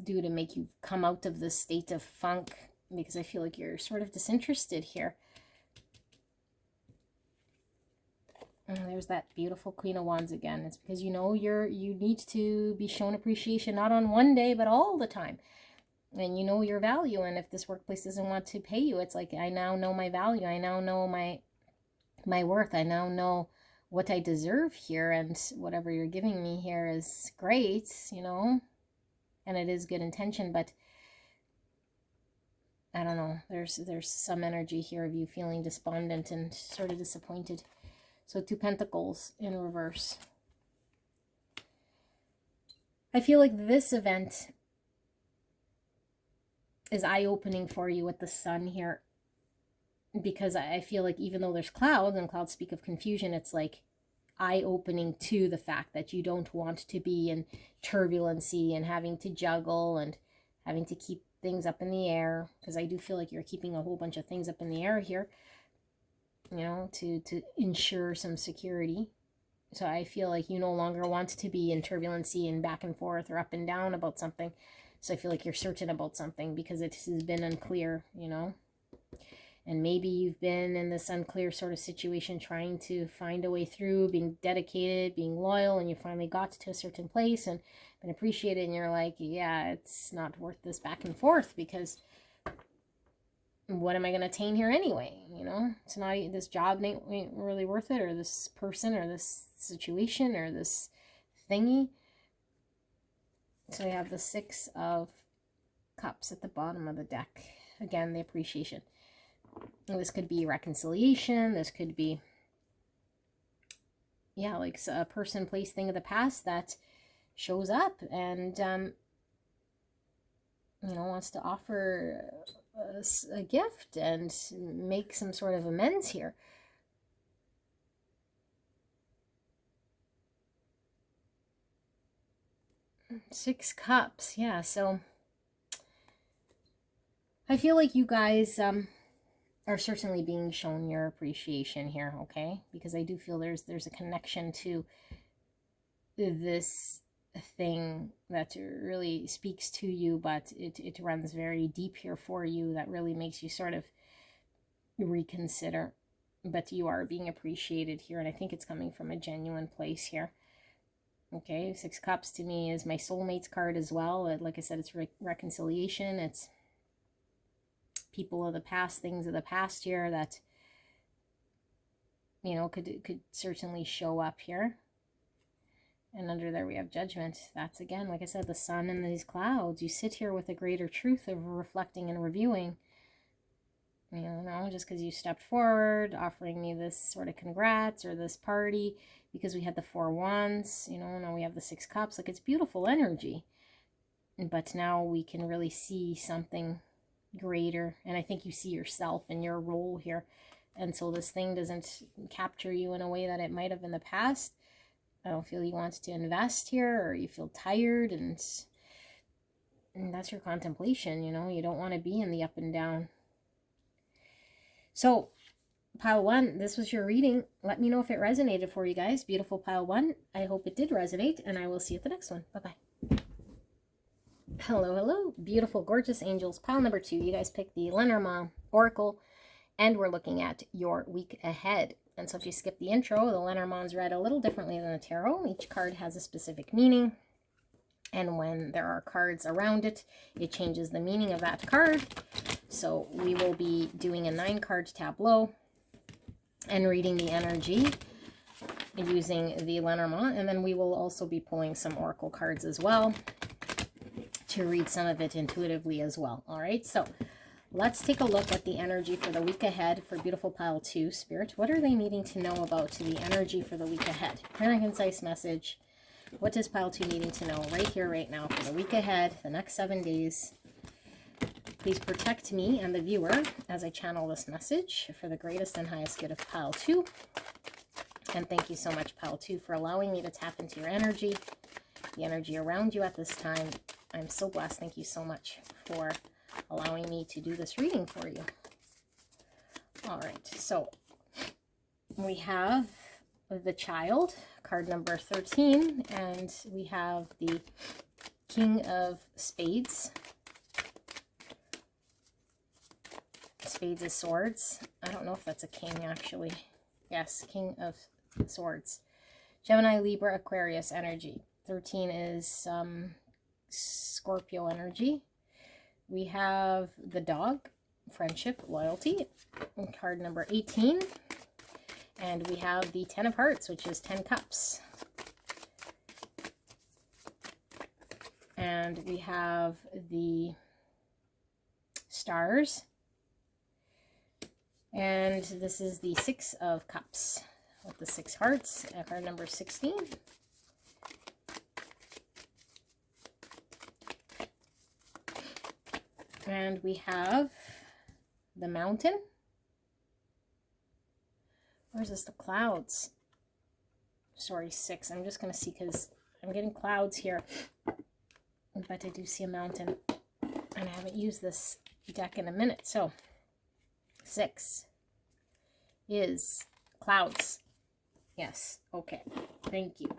do to make you come out of this state of funk, because I feel like you're sort of disinterested here. And there's that beautiful Queen of Wands again. It's because you know you need to be shown appreciation, not on one day, but all the time. And you know your value. And if this workplace doesn't want to pay you, it's like, I now know my value. I now know my worth. I now know what I deserve here. And whatever you're giving me here is great, you know. And it is good intention, but I don't know. There's some energy here of you feeling despondent and sort of disappointed. So 2 Pentacles in reverse. I feel like this event is eye-opening for you with the Sun here, because I feel like even though there's clouds, and clouds speak of confusion, it's like eye-opening to the fact that you don't want to be in turbulency and having to juggle and having to keep things up in the air, because I do feel like you're keeping a whole bunch of things up in the air here, you know, to ensure some security. So I feel like you no longer want to be in turbulency and back and forth or up and down about something. So I feel like you're certain about something because it has been unclear, you know. And maybe you've been in this unclear sort of situation trying to find a way through, being dedicated, being loyal, and you finally got to a certain place and been appreciated, and you're like, yeah, it's not worth this back and forth, because what am I going to attain here anyway? You know, it's not, this job ain't really worth it, or this person, or this situation, or this thingy. So we have the Six of Cups at the bottom of the deck. Again, the appreciation. This could be reconciliation. This could be, yeah, like a person, place, thing of the past that shows up and, you know, wants to offer a gift and make some sort of amends here. Six Cups, yeah. So I feel like you guys are certainly being shown your appreciation here, okay? Because I do feel there's a connection to this thing that really speaks to you, but it runs very deep here for you, that really makes you sort of reconsider. But you are being appreciated here, and I think it's coming from a genuine place here. Okay, Six Cups to me is my soulmates card as well. Like I said, it's reconciliation. It's people of the past, things of the past here that, you know, could certainly show up here. And under there we have Judgment. That's, again, like I said, the sun and these clouds. You sit here with a greater truth of reflecting and reviewing. You know, just because you stepped forward, offering me this sort of congrats or this party, because we had the Four Wands, you know, now we have the Six Cups. Like, it's beautiful energy. But now we can really see something greater. And I think you see yourself and your role here. And so this thing doesn't capture you in a way that it might have in the past. I don't feel you want to invest here, or you feel tired, and that's your contemplation, you know. You don't want to be in the up and down. So, pile one, this was your reading. Let me know if it resonated for you guys. Beautiful pile one. I hope it did resonate, and I will see you at the next one. Bye-bye. Hello, hello. Beautiful, gorgeous angels. Pile number two. You guys picked the Lenormand Oracle, and we're looking at your week ahead. And so if you skip the intro, the Lenormand's read a little differently than the tarot. Each card has a specific meaning. And when there are cards around it, it changes the meaning of that card. So we will be doing a 9-card tableau and reading the energy using the Lenormand. And then we will also be pulling some oracle cards as well to read some of it intuitively as well. All right, so let's take a look at the energy for the week ahead for beautiful pile two. Spirit, what are they needing to know about the energy for the week ahead? Clear and concise message. What does pile two needing to know right here, right now, for the week ahead, the next 7 days? Please protect me and the viewer as I channel this message for the greatest and highest good of pile two. And thank you so much, pile two, for allowing me to tap into your energy, the energy around you at this time. I'm so blessed. Thank you so much for allowing me to do this reading for you. All right, so we have the Child, card number 13, and we have the King of Spades. Spades is swords. I don't know if that's a king, actually. Yes, King of Swords. Gemini, Libra, Aquarius energy. 13 is Scorpio energy. We have the Dog, friendship, loyalty, card number 18. And we have the 10 of Hearts, which is 10 Cups. And we have the Stars. And this is the 6 of Cups with the 6 Hearts, card number 16. And we have the Mountain. Where's this? The Clouds. Sorry, 6. I'm just going to see because I'm getting clouds here. But I do see a mountain. And I haven't used this deck in a minute. So, 6 is clouds. Yes. Okay. Thank you.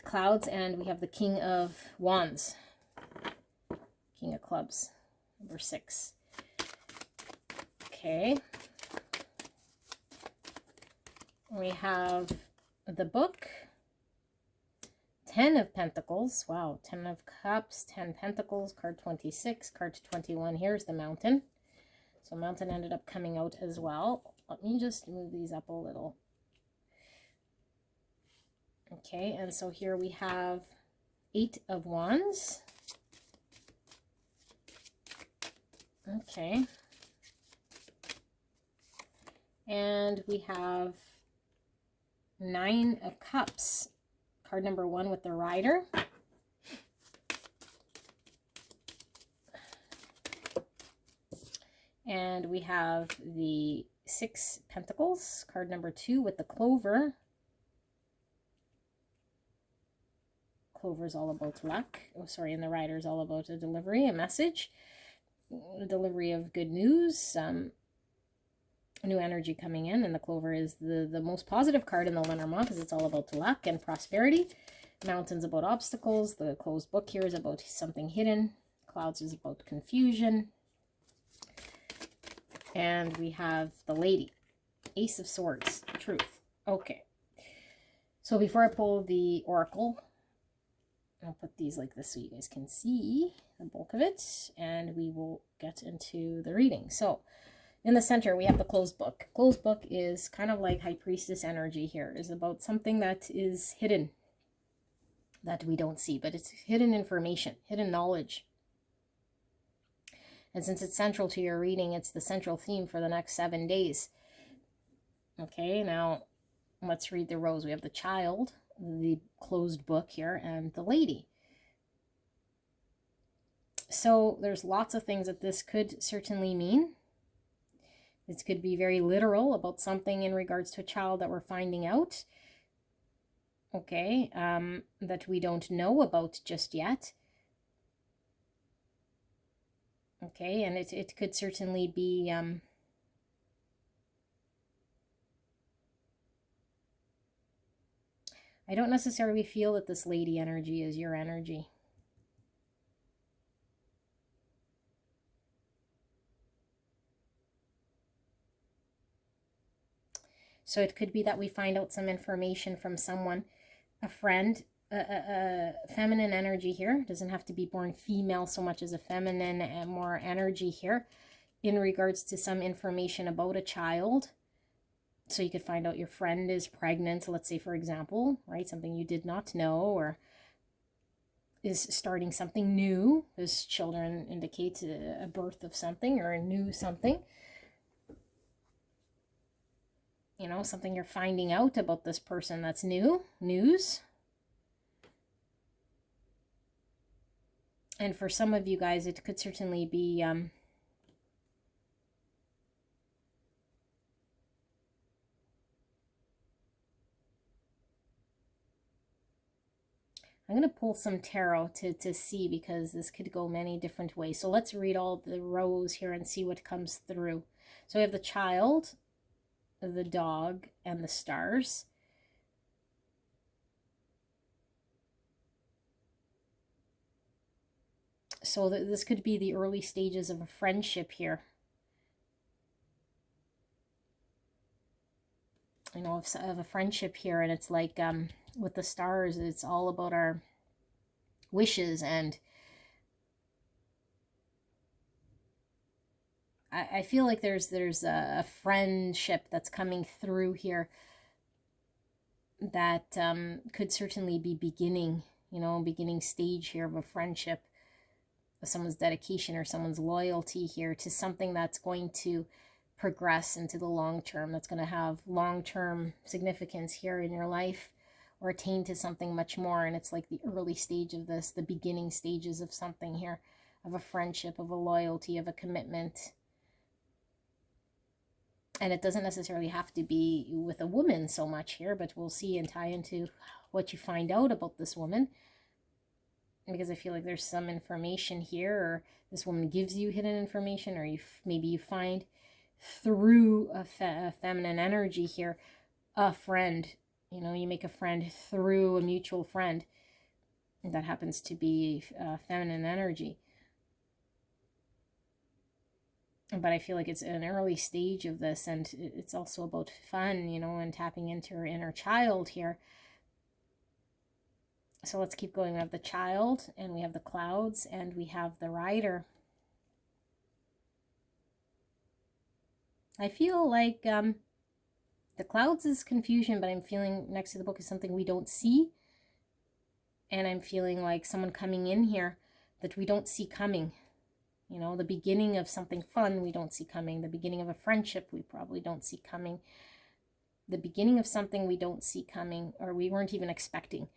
Clouds, and we have the King of Wands. King of Clubs, number 6. Okay. We have the Book, 10 of Pentacles. Wow, 10 of Cups, 10 Pentacles, card 26, card 21. Here's the Mountain. So Mountain ended up coming out as well. Let me just move these up a little. Okay, and so here we have 8 of Wands. Okay. And we have 9 of Cups. Card number 1 with the Rider. And we have the 6 Pentacles. Card number 2 with the Clover. Clover's all about luck. Oh, sorry, and the Rider's all about a delivery, a message, a delivery of good news, new energy coming in. And the Clover is the most positive card in the Lenormand because it's all about luck and prosperity. Mountain's about obstacles. The closed book here is about something hidden. Clouds is about confusion. And we have the Lady, Ace of Swords, truth. Okay. So before I pull the Oracle, I'll put these like this so you guys can see the bulk of it, and we will get into the reading. So in the center, we have the closed book. Closed book is kind of like High Priestess energy here. Is about something that is hidden, that we don't see, but it's hidden information, hidden knowledge. And since it's central to your reading, it's the central theme for the next 7 days. Okay, now let's read the Rose. We have the Child, the closed book here, and the Lady. So there's lots of things that this could certainly mean. This could be very literal about something in regards to a child that we're finding out. Okay, that we don't know about just yet. Okay, and it could certainly be I don't necessarily feel that this Lady energy is your energy. So it could be that we find out some information from someone, a friend, a feminine energy here. Doesn't have to be born female so much as a feminine and more energy here in regards to some information about a child. So you could find out your friend is pregnant, let's say, for example, right? Something you did not know, or is starting something new. Those children indicate a birth of something or a new something. You know, something you're finding out about this person that's new, news. And for some of you guys, it could certainly be I'm going to pull some tarot to see, because this could go many different ways. So let's read all the rows here and see what comes through. So we have the Child, the Dog, and the Stars. So this could be the early stages of a friendship here. You know, of a friendship here, and it's like with the Stars, it's all about our wishes, and I feel like there's a friendship that's coming through here that could certainly be beginning, you know, beginning stage here of a friendship, of someone's dedication or someone's loyalty here to something that's going to progress into the long term, that's going to have long-term significance here in your life, or attain to something much more. And it's like the early stage of this, the beginning stages of something here, of a friendship, of a loyalty, of a commitment. And it doesn't necessarily have to be with a woman so much here, but we'll see and tie into what you find out about this woman, because I feel like there's some information here, or this woman gives you hidden information, or maybe you find through a feminine energy here a friend. You know, you make a friend through a mutual friend that happens to be feminine energy. But I feel like it's an early stage of this, and it's also about fun, you know, and tapping into her inner child here. So let's keep going. We have the child, and we have the clouds, and we have the rider. I feel like the clouds is confusion, but I'm feeling next to the book is something we don't see. And I'm feeling like someone coming in here that we don't see coming. You know, the beginning of something fun we don't see coming. The beginning of a friendship we probably don't see coming. The beginning of something we don't see coming, or we weren't even expecting.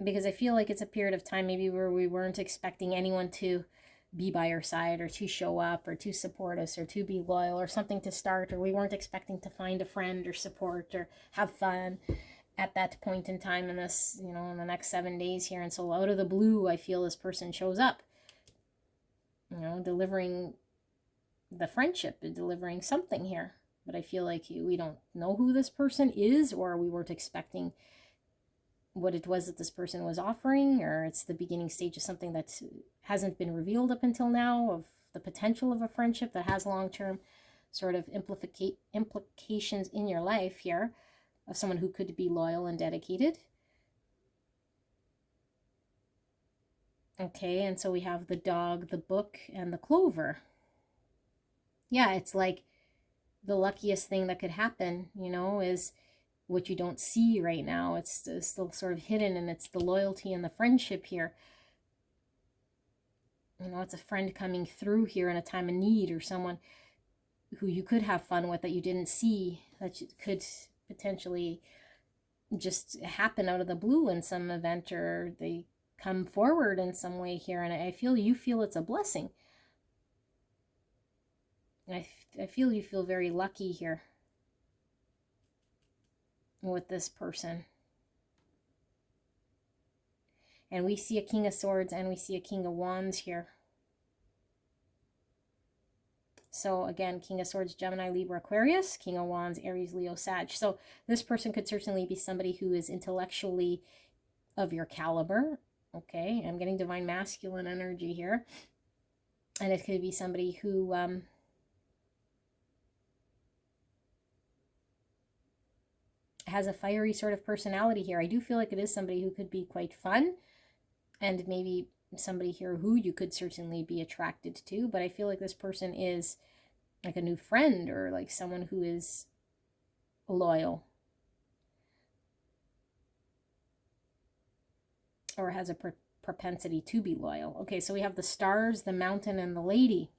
Because I feel like it's a period of time maybe where we weren't expecting anyone to be by our side, or to show up, or to support us, or to be loyal, or something to start, or we weren't expecting to find a friend or support or have fun at that point in time in this, you know, in the next 7 days here. And so out of the blue, I feel this person shows up, you know, delivering the friendship, delivering something here. But I feel like we don't know who this person is, or we weren't expecting what it was that this person was offering, or it's the beginning stage of something that hasn't been revealed up until now, of the potential of a friendship that has long-term sort of implications in your life here, of someone who could be loyal and dedicated. Okay, and so we have the dog, the book, and the clover. Yeah, it's like the luckiest thing that could happen, you know, is what you don't see right now. It's still sort of hidden, and it's the loyalty and the friendship here. You know, it's a friend coming through here in a time of need, or someone who you could have fun with that you didn't see, that could potentially just happen out of the blue in some event, or they come forward in some way here. And I feel you feel it's a blessing. I feel you feel very lucky here with this person. And we see a King of Swords, and we see a King of Wands here. So again, King of Swords, Gemini, Libra, Aquarius. King of Wands, Aries, Leo, Sag. So this person could certainly be somebody who is intellectually of your caliber. Okay, I'm getting divine masculine energy here. And it could be somebody who has a fiery sort of personality here. I do feel like it is somebody who could be quite fun, and maybe somebody here who you could certainly be attracted to. But I feel like this person is like a new friend, or like someone who is loyal, or has a propensity to be loyal. Okay, so we have the stars, the mountain, and the lady.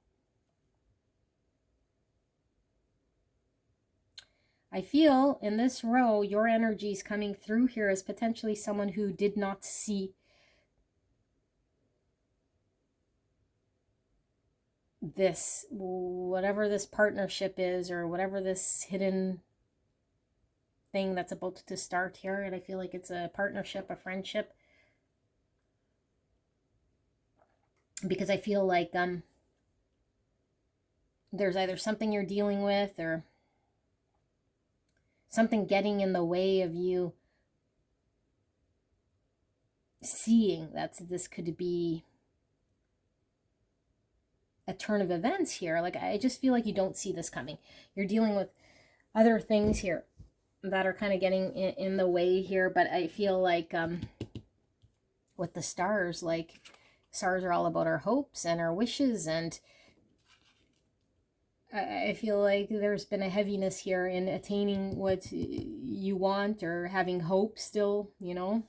I feel in this row, your energy is coming through here as potentially someone who did not see this, whatever this partnership is, or whatever this hidden thing that's about to start here. And I feel like it's a partnership, a friendship, because I feel like there's either something you're dealing with, or something getting in the way of you seeing that this could be a turn of events here. Like, I just feel like you don't see this coming. You're dealing with other things here that are kind of getting in the way here. But I feel like with the stars, like, stars are all about our hopes and our wishes, and I feel like there's been a heaviness here in attaining what you want, or having hope still, you know,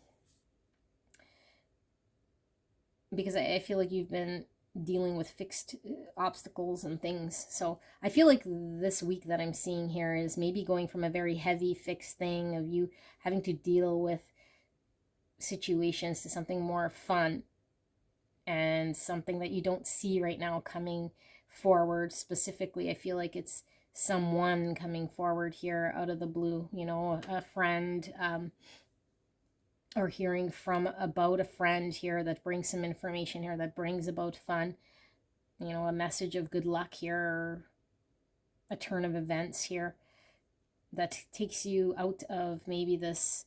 because I feel like you've been dealing with fixed obstacles and things. So I feel like this week that I'm seeing here is maybe going from a very heavy fixed thing of you having to deal with situations to something more fun, and something that you don't see right now coming forward. Specifically, I feel like it's someone coming forward here out of the blue, you know, a friend, or hearing from about a friend here that brings some information here, that brings about fun, you know, a message of good luck here, or a turn of events here that takes you out of maybe this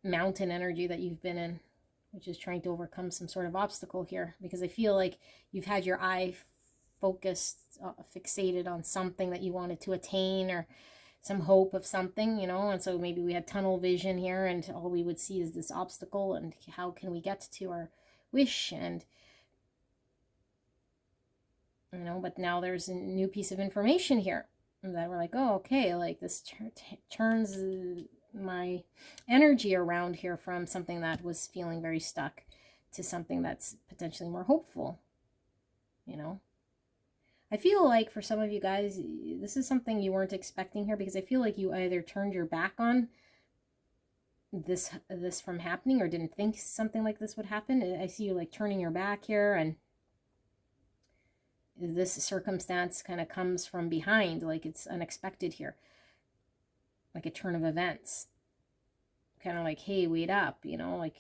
mountain energy that you've been in, which is trying to overcome some sort of obstacle here. Because I feel like you've had your eye focused, fixated on something that you wanted to attain, or some hope of something, you know, and so maybe we had tunnel vision here and all we would see is this obstacle and how can we get to our wish, and you know, but now there's a new piece of information here that we're like, oh, okay, like this turns my energy around here from something that was feeling very stuck to something that's potentially more hopeful, you know. I feel like for some of you guys, this is something you weren't expecting here, because I feel like you either turned your back on this from happening or didn't think something like this would happen. I see you like turning your back here, and this circumstance kind of comes from behind, like it's unexpected here, like a turn of events, kind of like, hey, wait up, you know, like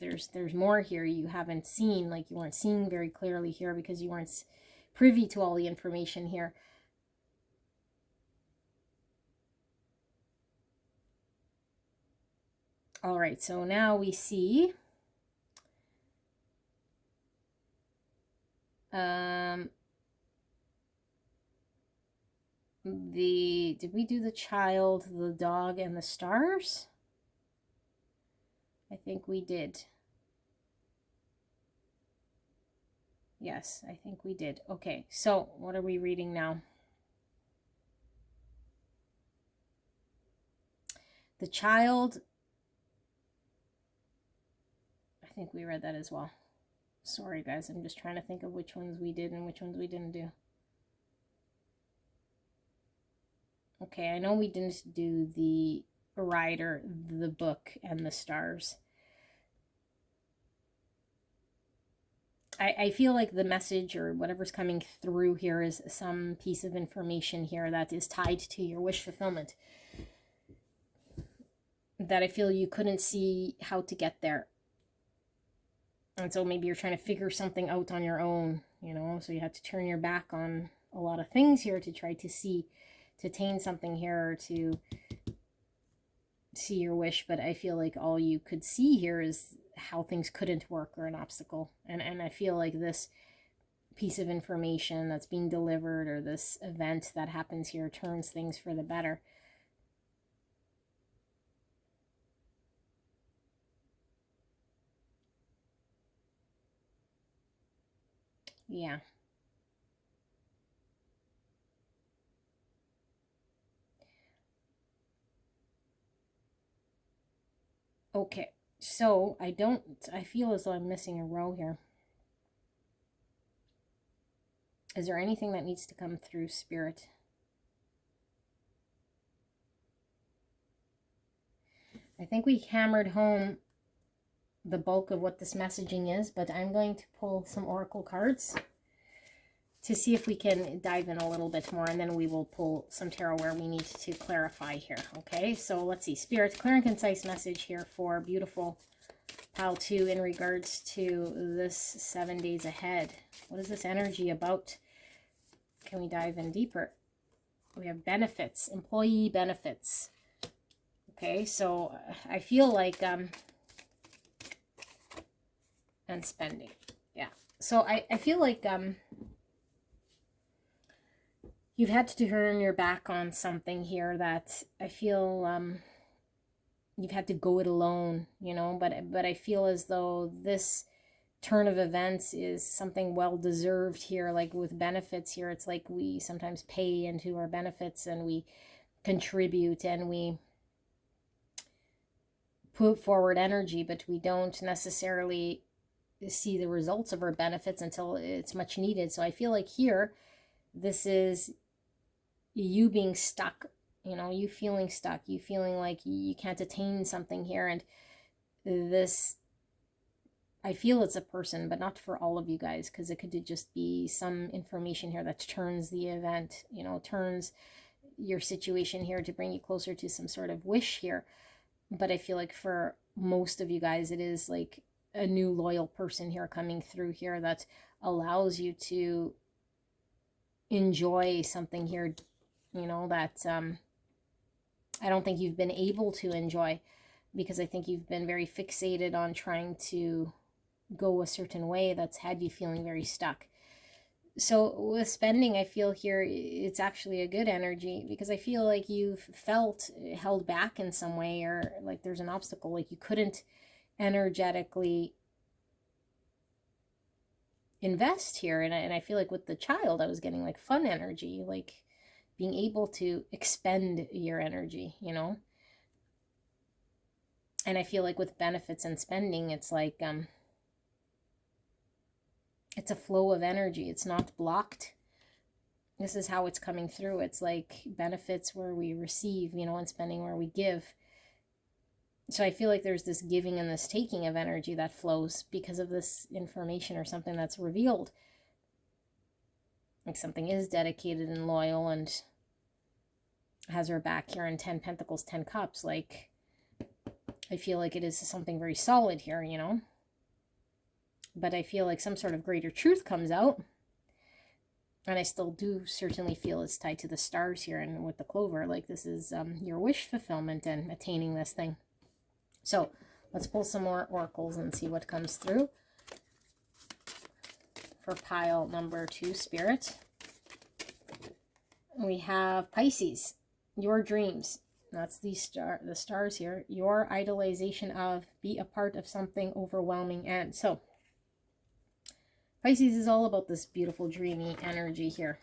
there's more here you haven't seen, like you weren't seeing very clearly here because you weren't privy to all the information here. All right, so now we see did we do the child, the dog, and the stars? I think we did. Yes, I think we did. Okay, so what are we reading now? The child. I think we read that as well. Sorry, guys. I'm just trying to think of which ones we did and which ones we didn't do. Okay, I know we didn't do the rider, the book, and the stars. I feel like the message or whatever's coming through here is some piece of information here that is tied to your wish fulfillment, that I feel you couldn't see how to get there. And so maybe you're trying to figure something out on your own, you know, so you had to turn your back on a lot of things here to try to see, to attain something here, or to see your wish. But I feel like all you could see here is how things couldn't work, or an obstacle. And I feel like this piece of information that's being delivered, or this event that happens here, turns things for the better. Yeah. Okay, so I feel as though I'm missing a row here. Is there anything that needs to come through, Spirit? I think we hammered home the bulk of what this messaging is, but I'm going to pull some oracle cards to see if we can dive in a little bit more, and then we will pull some tarot where we need to clarify here. Okay, so let's see. Spirit, clear and concise message here for beautiful Pal 2 in regards to this 7 days ahead. What is this energy about? Can we dive in deeper? We have benefits, employee benefits. Okay, so I feel like, and spending. Yeah, so I feel like, you've had to turn your back on something here that I feel, you've had to go it alone, you know, but I feel as though this turn of events is something well-deserved here. Like with benefits here, it's like we sometimes pay into our benefits and we contribute and we put forward energy, but we don't necessarily see the results of our benefits until it's much needed. So I feel like here, this is you being stuck, you know, you feeling stuck, you feeling like you can't attain something here. And this, I feel it's a person, but not for all of you guys, because it could just be some information here that turns the event, you know, turns your situation here to bring you closer to some sort of wish here. But I feel like for most of you guys, it is like a new loyal person here coming through here that allows you to enjoy something here, you know, that I don't think you've been able to enjoy, because I think you've been very fixated on trying to go a certain way that's had you feeling very stuck. So with spending, I feel here it's actually a good energy, because I feel like you've felt held back in some way, or like there's an obstacle, like you couldn't energetically invest here. And I feel like with the child, I was getting like fun energy, like being able to expend your energy, you know? And I feel like with benefits and spending, it's like, it's a flow of energy. It's not blocked. This is how it's coming through. It's like benefits where we receive, you know, and spending where we give. So I feel like there's this giving and this taking of energy that flows because of this information or something that's revealed. Like something is dedicated and loyal and has her back here in 10 Pentacles, 10 Cups. Like, I feel like it is something very solid here, you know? But I feel like some sort of greater truth comes out. And I still do certainly feel it's tied to the stars here, and with the clover, like this is your wish fulfillment and attaining this thing. So let's pull some more oracles and see what comes through for pile number 2, Spirit. We have Pisces, your dreams. That's the stars here. Your idolization of, be a part of something overwhelming. And so Pisces is all about this beautiful dreamy energy here.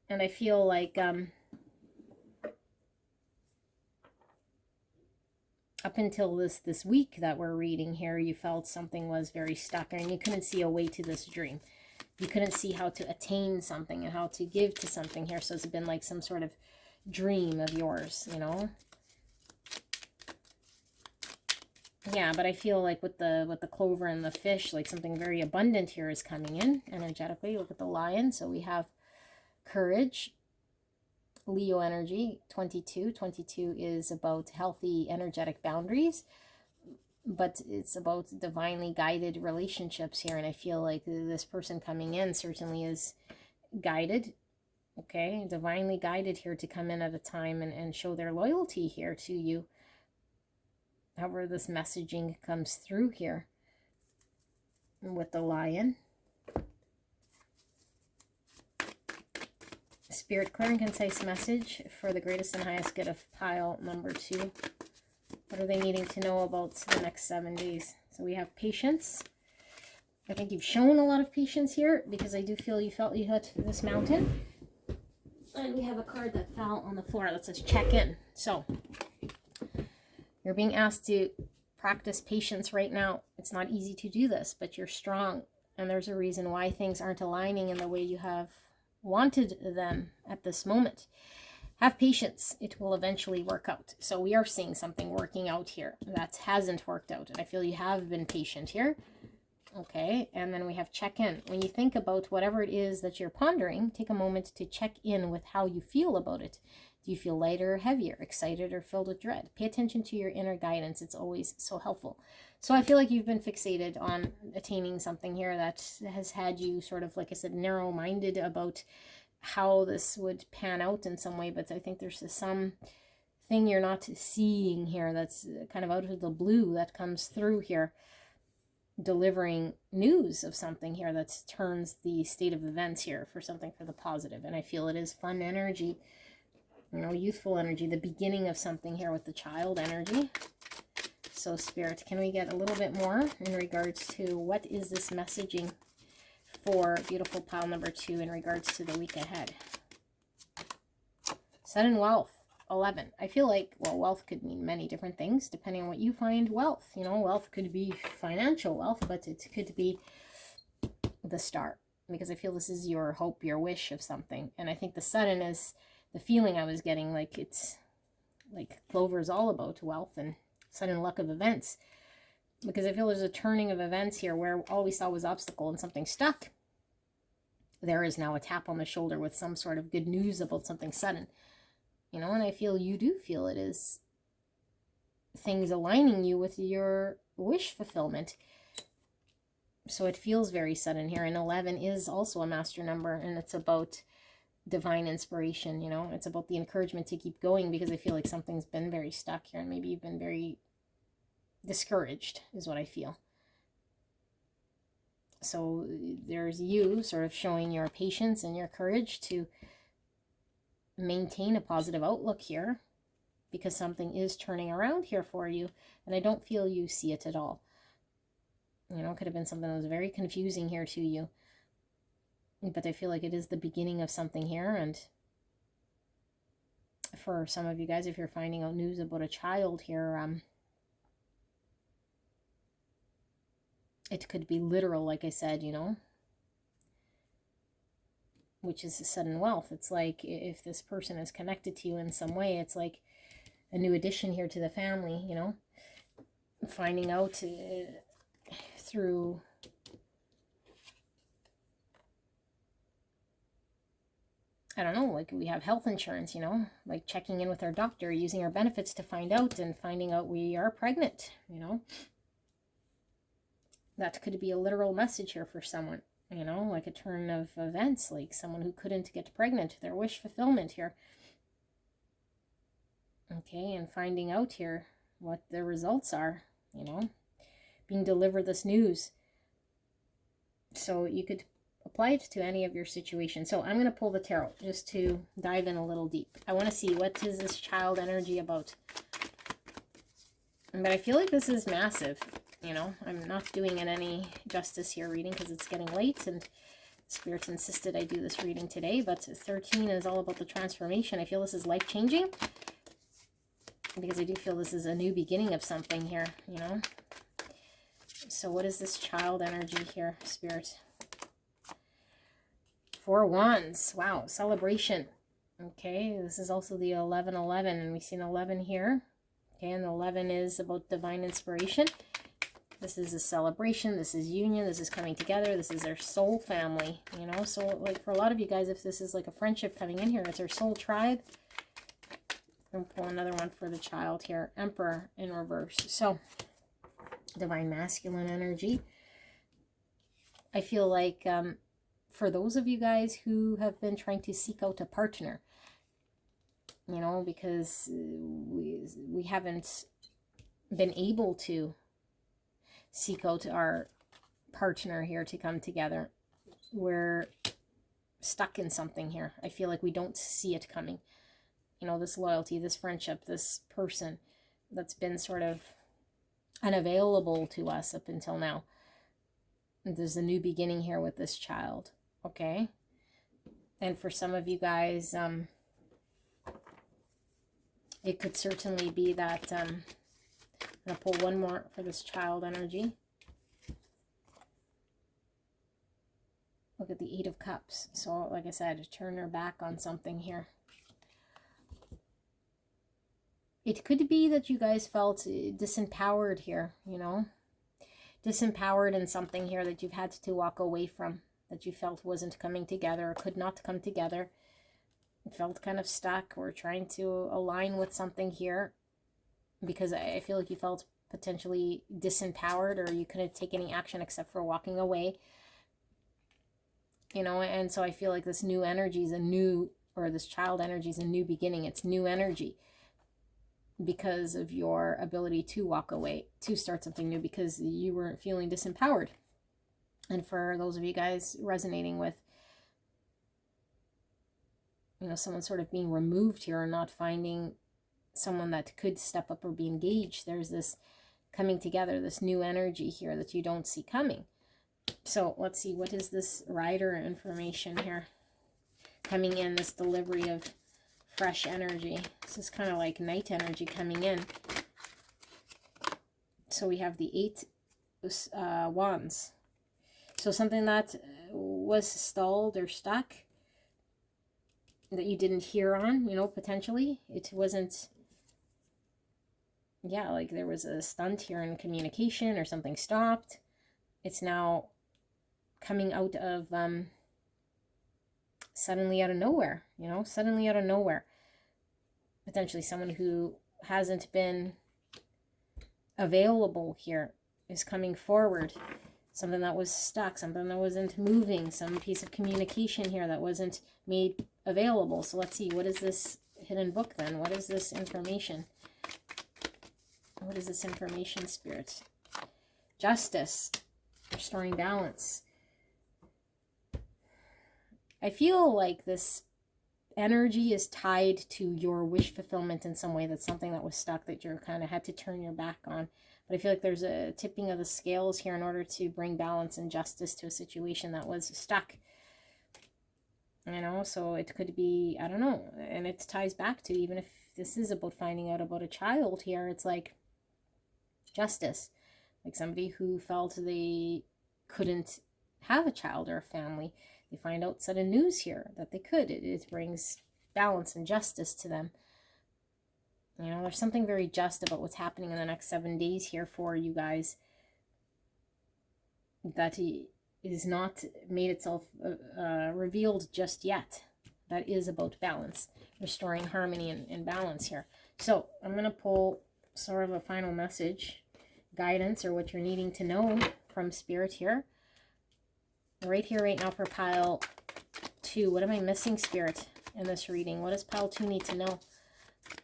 And I feel like up until this week that we're reading here, you felt something was very stuck and you couldn't see a way to this dream. You couldn't see how to attain something and how to give to something here. So it's been like some sort of dream of yours, you know? Yeah, but I feel like with the clover and the fish, like something very abundant here is coming in energetically. Look at the lion. So we have courage, Leo energy, 22. 22 is about healthy energetic boundaries, but it's about divinely guided relationships here. And I feel like this person coming in certainly is guided, okay? Divinely guided here to come in at a time and show their loyalty here to you. However this messaging comes through here with the lion. Spirit, clear and concise message for the greatest and highest good of pile number 2. What are they needing to know about the next 7 days? So we have patience. I think you've shown a lot of patience here, because I do feel you felt you hit this mountain. And we have a card that fell on the floor that says check in. So you're being asked to practice patience right now. It's not easy to do this, but you're strong. And there's a reason why things aren't aligning in the way you have wanted them at this moment. Have patience. It will eventually work out. So we are seeing something working out here that hasn't worked out. And I feel you have been patient here. Okay, and then we have check in. When you think about whatever it is that you're pondering, take a moment to check in with how you feel about it. Do you feel lighter or heavier, excited or filled with dread? Pay attention to your inner guidance. It's always so helpful. So I feel like you've been fixated on attaining something here that has had you sort of, like I said, narrow-minded about how this would pan out in some way. But I think there's some thing you're not seeing here that's kind of out of the blue that comes through here, delivering news of something here that turns the state of events here for something for the positive. And I feel it is fun energy, you know, youthful energy, the beginning of something here with the child energy. So Spirit, can we get a little bit more in regards to what is this messaging for beautiful pile number 2 in regards to the week ahead? Sudden wealth, 11. I feel like, well, wealth could mean many different things depending on what you find wealth. You know, wealth could be financial wealth, but it could be the star, because I feel this is your hope, your wish of something. And I think the sudden is the feeling I was getting, like it's like clover is all about wealth and sudden luck of events, because I feel there's a turning of events here where all we saw was obstacle and something stuck. There is now a tap on the shoulder with some sort of good news about something sudden, you know. And I feel you do feel it is things aligning you with your wish fulfillment. So it feels very sudden here. And 11 is also a master number, and it's about divine inspiration, you know. It's about the encouragement to keep going, because I feel like something's been very stuck here, and maybe you've been very discouraged is what I feel. So there's you sort of showing your patience and your courage to maintain a positive outlook here, because something is turning around here for you, and I don't feel you see it at all. You know, it could have been something that was very confusing here to you, but I feel like it is the beginning of something here. And for some of you guys, if you're finding out news about a child here, it could be literal, like I said, you know, which is a sudden wealth. It's like if this person is connected to you in some way, it's like a new addition here to the family, you know, finding out through I don't know, like we have health insurance, you know, like checking in with our doctor, using our benefits to find out, and finding out we are pregnant, you know. That could be a literal message here for someone, you know, like a turn of events, like someone who couldn't get pregnant, their wish fulfillment here. Okay, and finding out here what the results are, you know, being delivered this news. So you could apply it to any of your situations. So I'm going to pull the tarot just to dive in a little deep. I want to see, what is this child energy about? But I feel like this is massive, you know. I'm not doing it any justice here reading because it's getting late and Spirit insisted I do this reading today. But 13 is all about the transformation. I feel this is life-changing because I do feel this is a new beginning of something here, you know. So what is this child energy here, Spirit? 4 Wands. Wow, celebration. Okay, this is also the 11-11, and we see an 11 here. Okay, and the 11 is about divine inspiration. This is a celebration. This is union. This is coming together. This is their soul family, you know. So, like, for a lot of you guys, if this is like a friendship coming in here, it's our soul tribe. I'm going to pull another one for the child here. Emperor in reverse. So, divine masculine energy. I feel like for those of you guys who have been trying to seek out a partner, you know, because we haven't been able to seek out our partner here to come together. We're stuck in something here. I feel like we don't see it coming. You know, this loyalty, this friendship, this person that's been sort of unavailable to us up until now. There's a new beginning here with this child, okay? And for some of you guys, it could certainly be that, I'm going to pull one more for this child energy. Look at the 8 of Cups. So, like I said, turn her back on something here. It could be that you guys felt disempowered here, you know. Disempowered in something here that you've had to walk away from, that you felt wasn't coming together or could not come together. You felt kind of stuck or trying to align with something here because I feel like you felt potentially disempowered, or you couldn't take any action except for walking away. You know, and so I feel like this new energy is a new, or this child energy is a new beginning. It's new energy because of your ability to walk away, to start something new, because you weren't feeling disempowered. And for those of you guys resonating with, you know, someone sort of being removed here or not finding someone that could step up or be engaged, there's this coming together, this new energy here that you don't see coming. So let's see, what is this rider information here coming in, this delivery of fresh energy? This is kind of like night energy coming in. So we have the 8 Wands. So something that was stalled or stuck that you didn't hear on, you know, potentially. It wasn't, yeah, like there was a stunt here in communication or something stopped. It's now coming out of suddenly out of nowhere, you know, suddenly out of nowhere. Potentially someone who hasn't been available here is coming forward. Something that was stuck, something that wasn't moving, some piece of communication here that wasn't made available. So let's see, what is this hidden book then? What is this information? What is this information, Spirit? Justice, restoring balance. I feel like this energy is tied to your wish fulfillment in some way. That's something that was stuck, that you're kind of had to turn your back on. But I feel like there's a tipping of the scales here in order to bring balance and justice to a situation that was stuck. You know, so it could be, I don't know, and it ties back to, even if this is about finding out about a child here, it's like justice. Like somebody who felt they couldn't have a child or a family, they find out sudden news here that they could. It brings balance and justice to them. You know, there's something very just about what's happening in the next 7 days here for you guys, that is not made itself revealed just yet. That is about balance, restoring harmony and balance here. So I'm going to pull sort of a final message, guidance, or what you're needing to know from Spirit here. Right here, right now for pile 2. What am I missing, Spirit, in this reading? What does pile 2 need to know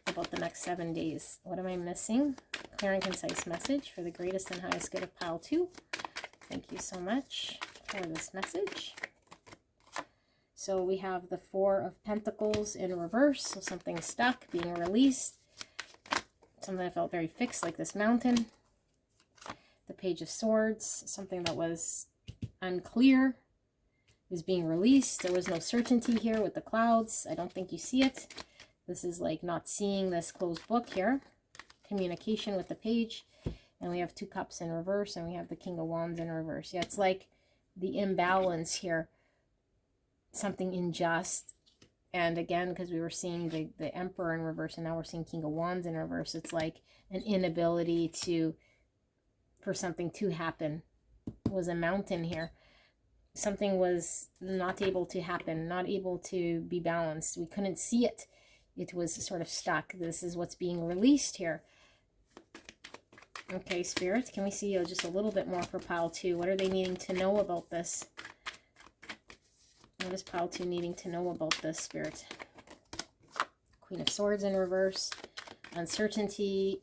about the next 7 days? What am I missing? Clear and concise message for the greatest and highest good of pile 2. Thank you so much for this message. So we have the 4 of Pentacles in reverse. So something stuck, being released. Something that felt very fixed, like this mountain. The Page of Swords. Something that was unclear is being released. There was no certainty here with the clouds. I don't think you see it. This is like not seeing this closed book here. Communication with the Page. And we have 2 Cups in reverse, and we have the King of Wands in reverse. Yeah, it's like the imbalance here. Something unjust. And again, because we were seeing the Emperor in reverse, and now we're seeing King of Wands in reverse, it's like an inability for something to happen. It was a mountain here. Something was not able to happen, not able to be balanced. We couldn't see it. It was sort of stuck. This is what's being released here. Okay, Spirit, can we see just a little bit more for pile 2? What are they needing to know about this? What is pile 2 needing to know about this, Spirit? Queen of Swords in reverse. Uncertainty.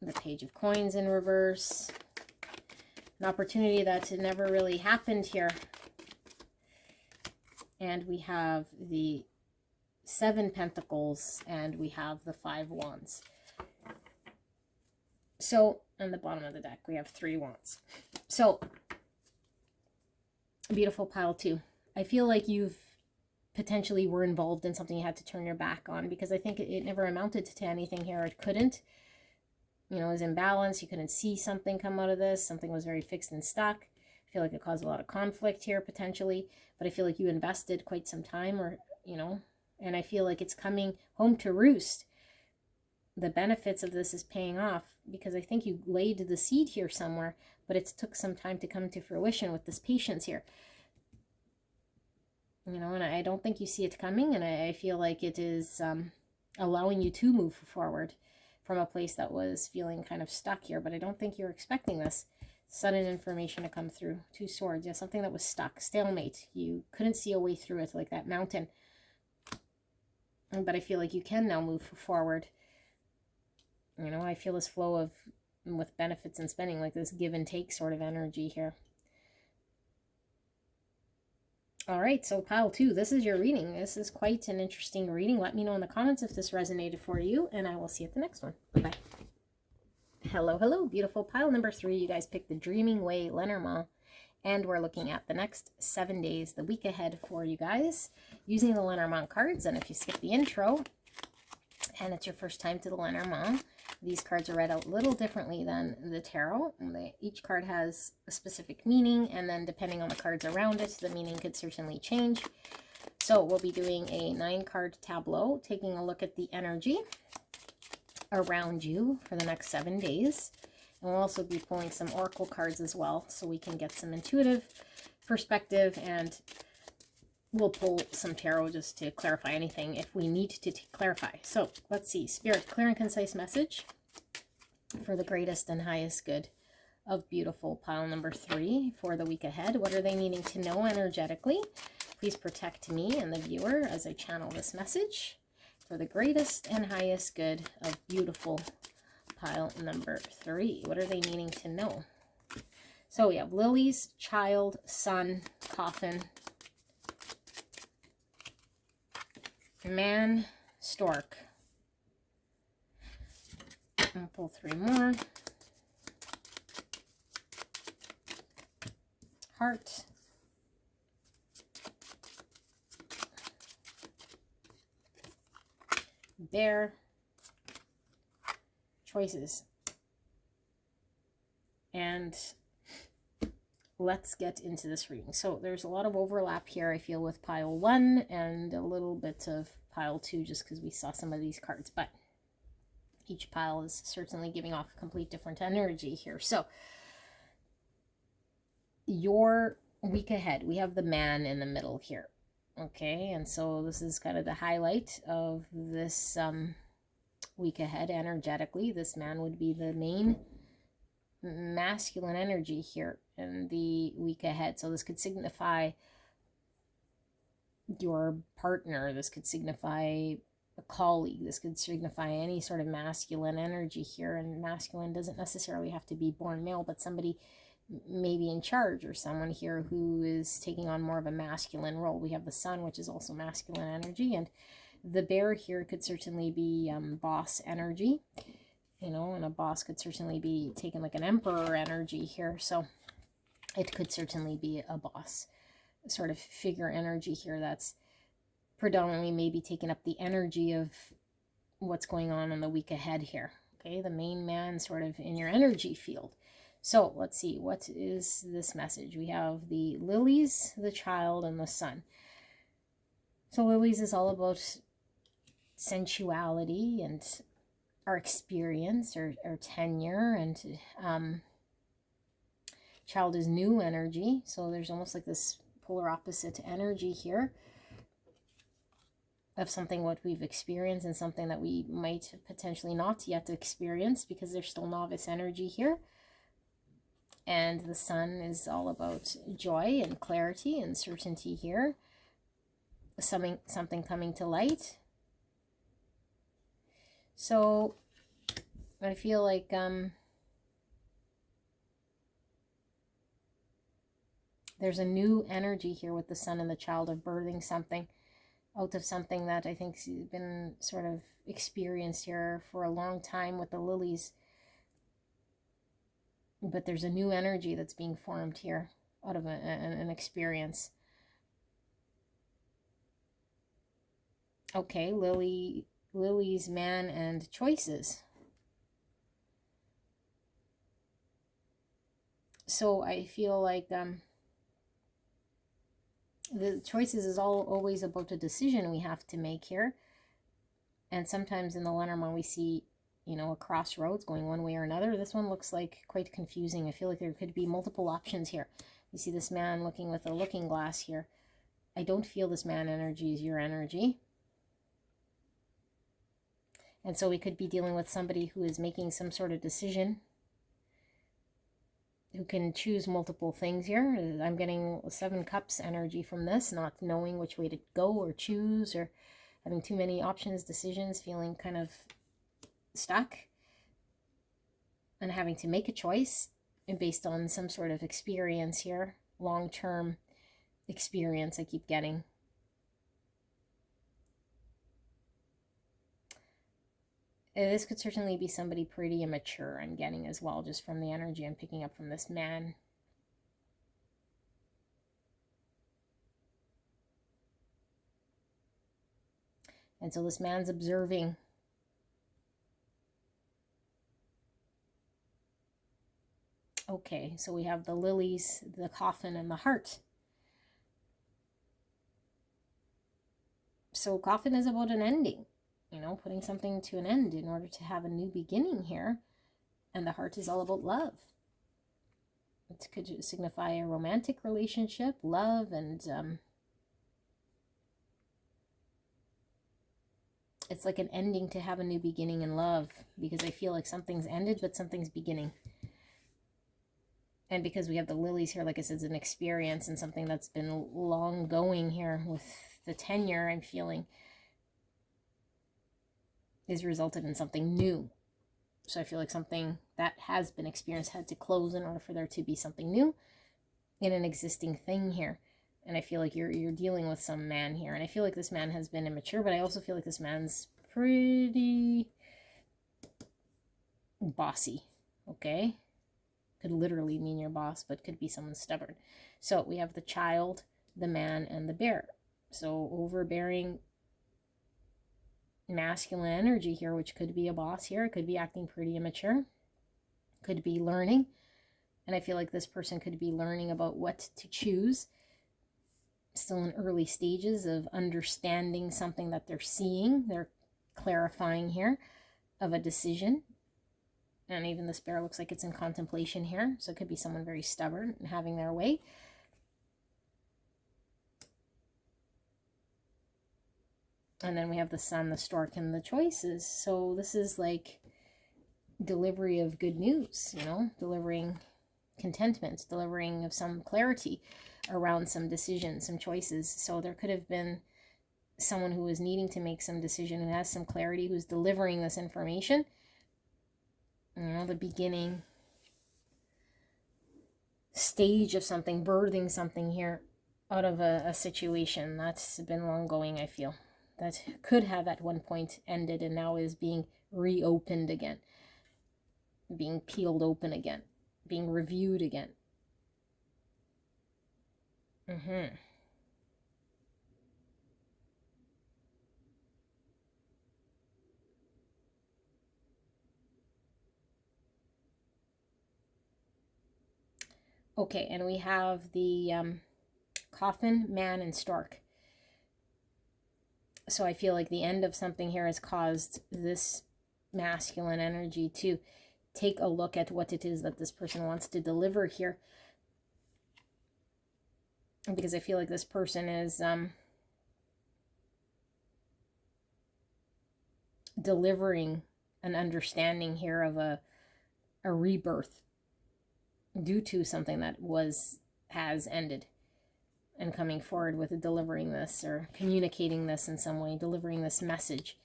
The Page of Coins in reverse. An opportunity that never really happened here. And we have the 7 Pentacles, and we have the 5 Wands. So, on the bottom of the deck, we have 3 Wands. So, beautiful pile 2. I feel like you've potentially were involved in something you had to turn your back on, because I think it never amounted to anything here. It couldn't. You know, it was imbalanced. You couldn't see something come out of this. Something was very fixed and stuck. I feel like it caused a lot of conflict here, potentially. But I feel like you invested quite some time, or, you know, and I feel like it's coming home to roost. The benefits of this is paying off, because I think you laid the seed here somewhere, but it took some time to come to fruition with this patience here. You know, and I don't think you see it coming, and I feel like it is allowing you to move forward from a place that was feeling kind of stuck here, but I don't think you're expecting this sudden information to come through. 2 Swords, yeah, something that was stuck, stalemate. You couldn't see a way through it, like that mountain. But I feel like you can now move forward. You know, I feel this flow of, with benefits and spending, like this give and take sort of energy here. All right, so pile 2, this is your reading. This is quite an interesting reading. Let me know in the comments if this resonated for you, and I will see you at the next one. Bye-bye. Hello, hello, beautiful pile number 3. You guys picked the Dreaming Way Lenormand, and we're looking at the next 7 days, the week ahead for you guys, using the Lenormand cards. And if you skip the intro, and it's your first time to the Lenormand, these cards are read a little differently than the tarot. Each card has a specific meaning, and then depending on the cards around it, the meaning could certainly change. So we'll be doing a 9-card tableau, taking a look at the energy around you for the next 7 days. And we'll also be pulling some oracle cards as well, so we can get some intuitive perspective, and we'll pull some tarot just to clarify anything if we need to clarify. So let's see. Spirit, clear and concise message for the greatest and highest good of beautiful pile number 3 for the week ahead. What are they needing to know energetically? Please protect me and the viewer as I channel this message for the greatest and highest good of beautiful pile number 3. What are they needing to know? So we have lilies, child, sun, coffin, Man, stork. I'll pull 3 more. Heart. Bear. Choices. And let's get into this reading. So there's a lot of overlap here, I feel, with pile 1 and a little bit of pile 2, just because we saw some of these cards, but each pile is certainly giving off a complete different energy here. So your week ahead, we have the man in the middle here. Okay, and so this is kind of the highlight of this week ahead energetically. This man would be the main masculine energy here in the week ahead. So this could signify your partner, this could signify a colleague, this could signify any sort of masculine energy here. And masculine doesn't necessarily have to be born male, but somebody maybe in charge, or someone here who is taking on more of a masculine role. We have the sun, which is also masculine energy, and the bear here could certainly be boss energy, you know, and a boss could certainly be taken like an emperor energy here. So it could certainly be a boss sort of figure energy here that's predominantly maybe taking up the energy of what's going on in the week ahead here. Okay, the main man sort of in your energy field. So let's see, what is this message? We have the lilies, the child, and the sun. So lilies is all about sensuality and our experience, or tenure, and child is new energy. So there's almost like this polar opposite energy here of something what we've experienced and something that we might potentially not yet experience, because there's still novice energy here. And the sun is all about joy and clarity and certainty here. Something coming to light. So I feel like there's a new energy here with the sun and the child of birthing something out of something that I think's been sort of experienced here for a long time with the lilies. But there's a new energy that's being formed here out of an experience. Okay, lilies, man, and choices. So I feel like the choices is always about a decision we have to make here. And sometimes in the Lenormand we see, you know, a crossroads going one way or another. This one looks like quite confusing. I feel like there could be multiple options here. You see this man looking with a looking glass here. I don't feel this man energy is your energy. And so we could be dealing with somebody who is making some sort of decision, who can choose multiple things here. I'm getting 7 cups energy from this, not knowing which way to go or choose, or having too many options, decisions, feeling kind of stuck and having to make a choice based on some sort of experience here, long-term experience I keep getting. This could certainly be somebody pretty immature I'm getting as well, just from the energy I'm picking up from this man. And so this man's observing. Okay, so we have the lilies, the coffin, and the heart. So coffin is about an ending, you know, putting something to an end in order to have a new beginning here. And the heart is all about love. It could signify a romantic relationship, love, and it's like an ending to have a new beginning in love, because I feel like something's ended, but something's beginning. And because we have the lilies here, like I said, it's an experience and something that's been long going here with the tenure I'm feeling is resulted in something new. So I feel like something that has been experienced had to close in order for there to be something new in an existing thing here. And I feel like you're dealing with some man here. And I feel like this man has been immature, but I also feel like this man's pretty bossy, okay? Could literally mean your boss, but could be someone stubborn. So we have the child, the man, and the bear. So overbearing masculine energy here, which could be a boss here. It could be acting pretty immature. Could be learning. And I feel like this person could be learning about what to choose. Still in early stages of understanding something that they're seeing. They're clarifying here of a decision. And even this bear looks like it's in contemplation here. So it could be someone very stubborn and having their way. And then we have the sun, the stork, and the choices. So this is like delivery of good news, you know, delivering contentment, delivering of some clarity around some decisions, some choices. So there could have been someone who was needing to make some decision, who has some clarity, who's delivering this information. You know, the beginning stage of something, birthing something here out of a situation that's been long going, I feel. That could have at one point ended and now is being reopened again. Being peeled open again. Being reviewed again. Okay, and we have the coffin, man, and stork. So I feel like the end of something here has caused this masculine energy to take a look at what it is that this person wants to deliver here. Because I feel like this person is delivering an understanding here of a rebirth due to something that has ended, and coming forward with delivering this or communicating this in some way, delivering this message.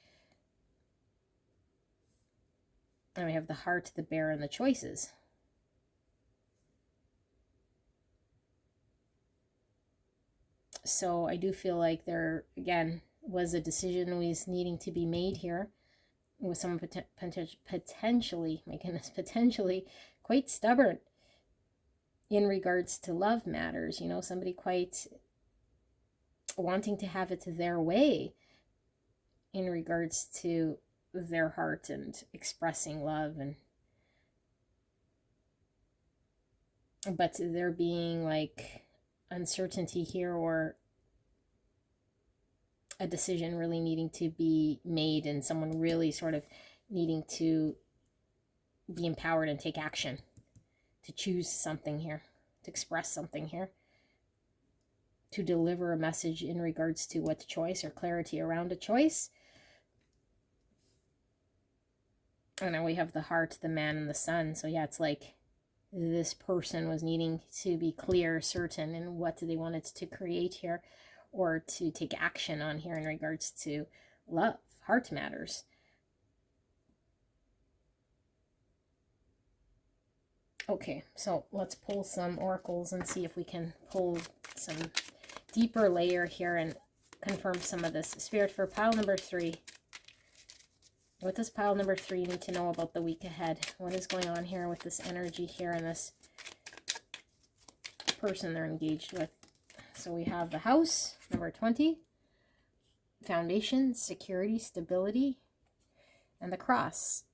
And we have the heart, the bear, and the choices. So I do feel like there, again, was a decision was needing to be made here with someone potentially, my goodness, potentially quite stubborn in regards to love matters. You know, somebody quite wanting to have it their way in regards to their heart and expressing love, and but there being like uncertainty here, or a decision really needing to be made, and someone really sort of needing to be empowered and take action to choose something here, to express something here, to deliver a message in regards to what choice or clarity around a choice. And now we have the heart, the man, and the sun. So yeah, it's like this person was needing to be clear, certain in what they wanted to create here, or to take action on here in regards to love. Heart matters. Okay, so let's pull some oracles and see if we can pull some deeper layer here and confirm some of this. Spirit, for pile number 3. What does pile number 3 need to know about the week ahead? What is going on here with this energy here and this person they're engaged with? So we have the house, number 20, foundation, security, stability, and the cross.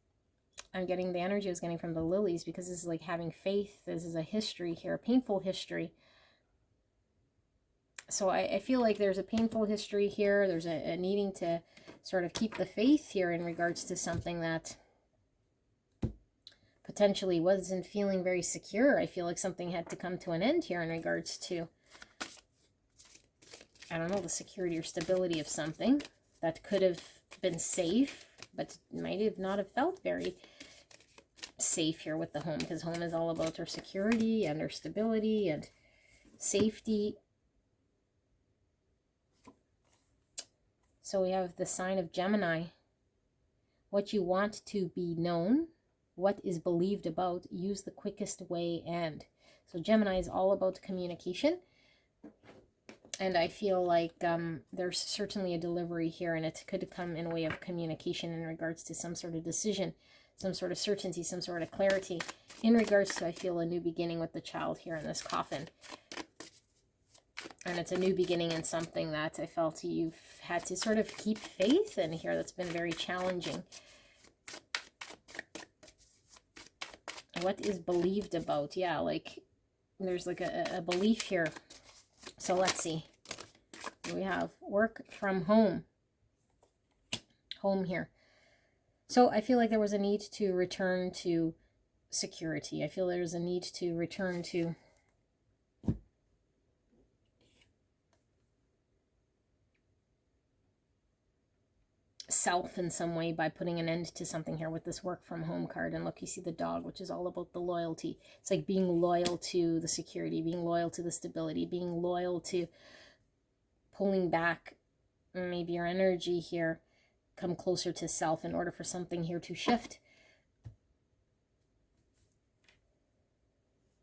I'm getting the energy I was getting from the lilies, because this is like having faith. This is a history here, a painful history. So I feel like there's a painful history here. There's a needing to sort of keep the faith here in regards to something that potentially wasn't feeling very secure. I feel like something had to come to an end here in regards to, I don't know, the security or stability of something that could have been safe, but might have not have felt very safe here with the home, because home is all about our security and our stability and safety. So we have the sign of Gemini. What you want to be known, what is believed about, use the quickest way. And so Gemini is all about communication. And I feel like there's certainly a delivery here, and it could come in a way of communication in regards to some sort of decision, some sort of certainty, some sort of clarity in regards to, I feel, a new beginning with the child here in this coffin. And it's a new beginning in something that I felt you've had to sort of keep faith in here that's been very challenging. What is believed about? Yeah, like there's like a belief here. So let's see. We have work from home. Home here. So I feel like there was a need to return to security. I feel there's a need to return to self in some way by putting an end to something here with this work from home card. And look, you see the dog, which is all about the loyalty. It's like being loyal to the security, being loyal to the stability, being loyal to pulling back maybe your energy here, come closer to self in order for something here to shift.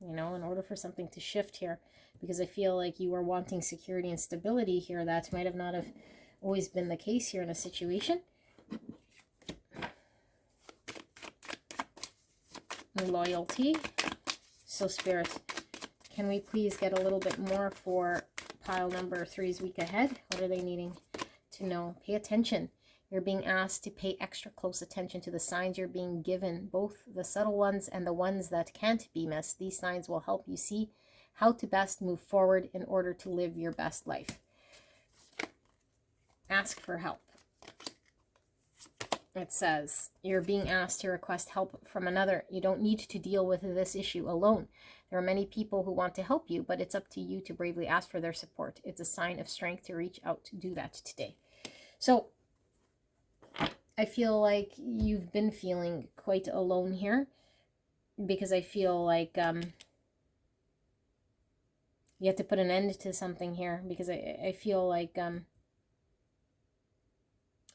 You know, in order for something to shift here, because I feel like you were wanting security and stability here. That might have not have always been the case here in a situation. Loyalty. So Spirit, can we please get a little bit more for pile number 3's week ahead? What are they needing to know? Pay attention. You're being asked to pay extra close attention to the signs you're being given, both the subtle ones and the ones that can't be missed. These signs will help you see how to best move forward in order to live your best life. Ask for help. It says you're being asked to request help from another. You don't need to deal with this issue alone. There are many people who want to help you, but it's up to you to bravely ask for their support. It's a sign of strength to reach out to do that today. So I feel like you've been feeling quite alone here, because I feel like you have to put an end to something here, because I feel like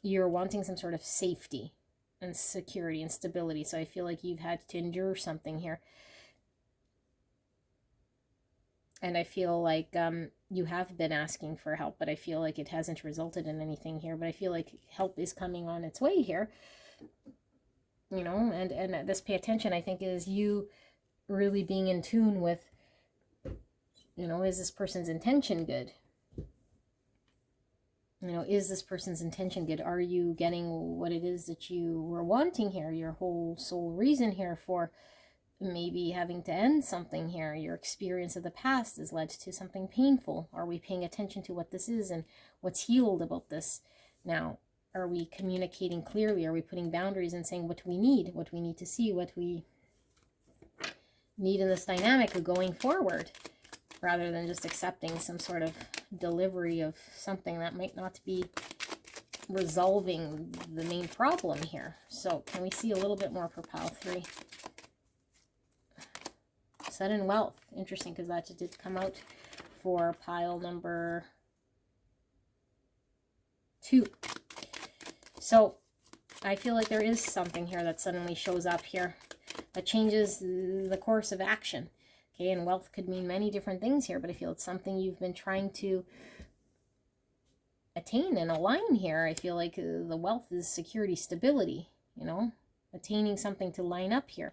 you're wanting some sort of safety and security and stability. So I feel like you've had to endure something here. And I feel like you have been asking for help, but I feel like it hasn't resulted in anything here. But I feel like help is coming on its way here. You know, and this pay attention, I think, is you really being in tune with, you know, is this person's intention good? You know, is this person's intention good? Are you getting what it is that you were wanting here? Your whole sole reason here for maybe having to end something here. Your experience of the past has led to something painful. Are we paying attention to what this is and what's healed about this now? Are we communicating clearly? Are we putting boundaries and saying what we need to see, what we need in this dynamic of going forward, rather than just accepting some sort of delivery of something that might not be resolving the main problem here? So can we see a little bit more for pile 3? Sudden wealth. Interesting, because that did come out for pile number 2. So I feel like there is something here that suddenly shows up here that changes the course of action. Okay, and wealth could mean many different things here, but I feel it's something you've been trying to attain and align here. I feel like the wealth is security, stability, you know, attaining something to line up here.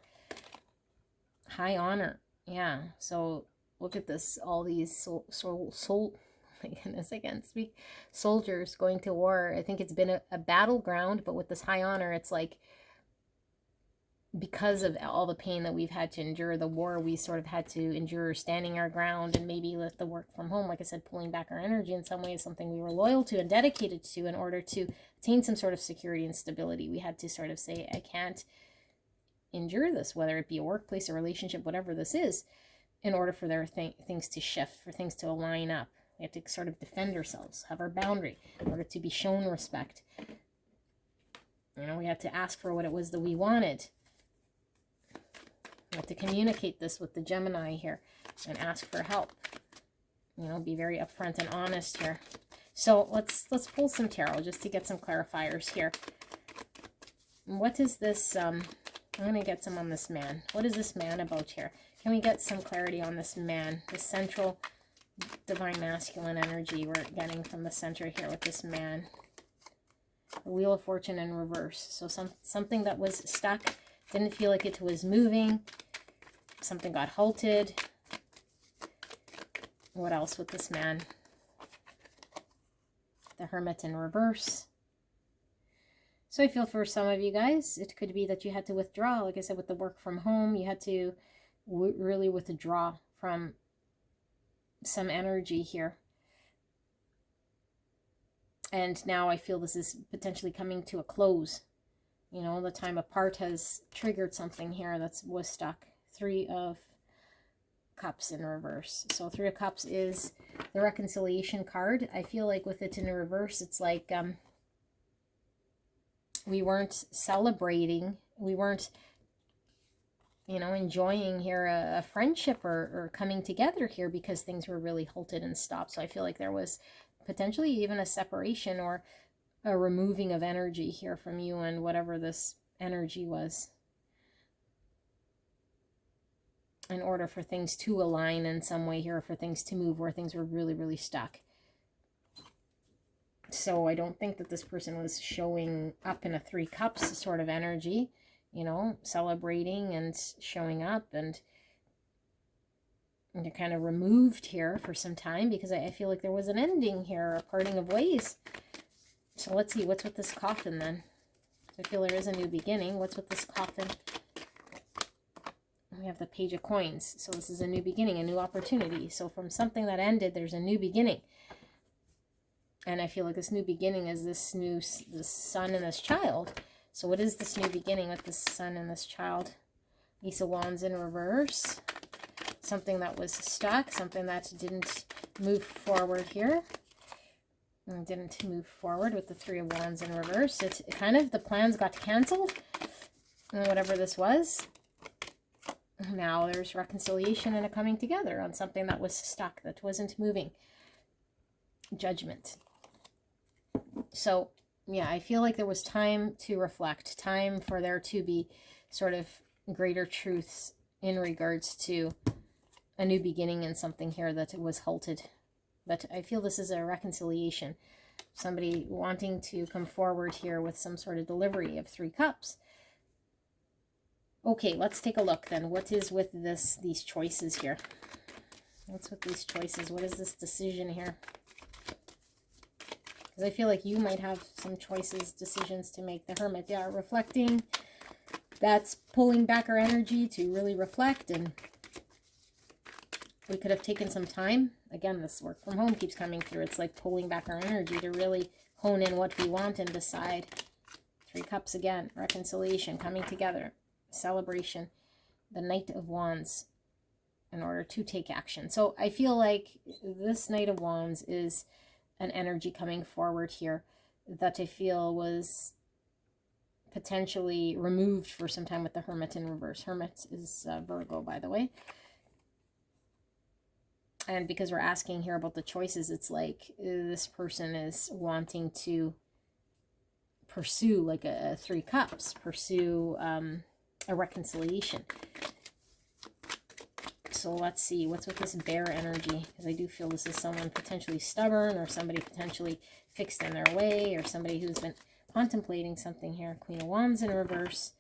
High honor. Yeah, so look at this, all these my goodness, I can't speak, soldiers going to war. I think it's been a battleground, but with this high honor, it's like, because of all the pain that we've had to endure, the war we sort of had to endure, standing our ground, and maybe with the work from home, like I said, pulling back our energy in some ways, something we were loyal to and dedicated to in order to attain some sort of security and stability. We had to sort of say, I can't endure this, whether it be a workplace, a relationship, whatever this is, in order for their things to shift, for things to align up. We have to sort of defend ourselves, have our boundary, in order to be shown respect. You know, we had to ask for what it was that we wanted. We have to communicate this with the Gemini here and ask for help. You know, be very upfront and honest here. So let's pull some tarot just to get some clarifiers here. What is this? I'm going to get some on this man. What is this man about here? Can we get some clarity on this man, the central divine masculine energy we're getting from the center here with this man. The Wheel of Fortune in reverse. So something that was stuck, didn't feel like it was moving. Something got halted. What else with this man? The Hermit in reverse. So I feel for some of you guys, it could be that you had to withdraw. Like I said, with the work from home, you had to really withdraw from some energy here. And now I feel this is potentially coming to a close. You know, the time apart has triggered something here that was stuck. 3 of Cups in reverse. So 3 of Cups is the reconciliation card. I feel like with it in reverse, it's like we weren't celebrating. We weren't, you know, enjoying here a friendship or coming together here because things were really halted and stopped. So I feel like there was potentially even a separation or a removing of energy here from you and whatever this energy was, in order for things to align in some way here, for things to move where things were really, really stuck. So I don't think that this person was showing up in a 3 Cups sort of energy, you know, celebrating and showing up, and you're kind of removed here for some time because I feel like there was an ending here, a parting of ways. So let's see, what's with this coffin then? So I feel there is a new beginning. What's with this coffin? We have the Page of Coins. So this is a new beginning, a new opportunity. So from something that ended, there's a new beginning. And I feel like this new beginning is this son and this child. So what is this new beginning with this son and this child? Ace of Wands in reverse. Something that was stuck, something that didn't move forward here. And didn't move forward with the 3 of Wands in reverse. It kind of, the plans got canceled. And whatever this was. Now there's reconciliation and a coming together on something that was stuck, that wasn't moving. Judgment. So, yeah, I feel like there was time to reflect, time for there to be sort of greater truths in regards to a new beginning and something here that was halted. But I feel this is a reconciliation. Somebody wanting to come forward here with some sort of delivery of 3 Cups. Okay, let's take a look then. What is with these choices here? What's with these choices? What is this decision here? Because I feel like you might have some choices, decisions to make. The Hermit, yeah, reflecting. That's pulling back our energy to really reflect, and we could have taken some time. Again, this work from home keeps coming through. It's like pulling back our energy to really hone in what we want and decide. 3 Cups again. Reconciliation, coming together. Celebration. The Knight of Wands in order to take action. So I feel like this Knight of Wands is an energy coming forward here that I feel was potentially removed for some time with the Hermit in reverse. Hermit is Virgo, by the way. And because we're asking here about the choices, it's like this person is wanting to pursue like a 3 Cups, pursue a reconciliation. So let's see, what's with this Bear energy? Because I do feel this is someone potentially stubborn, or somebody potentially fixed in their way, or somebody who's been contemplating something here. Queen of Wands in reverse.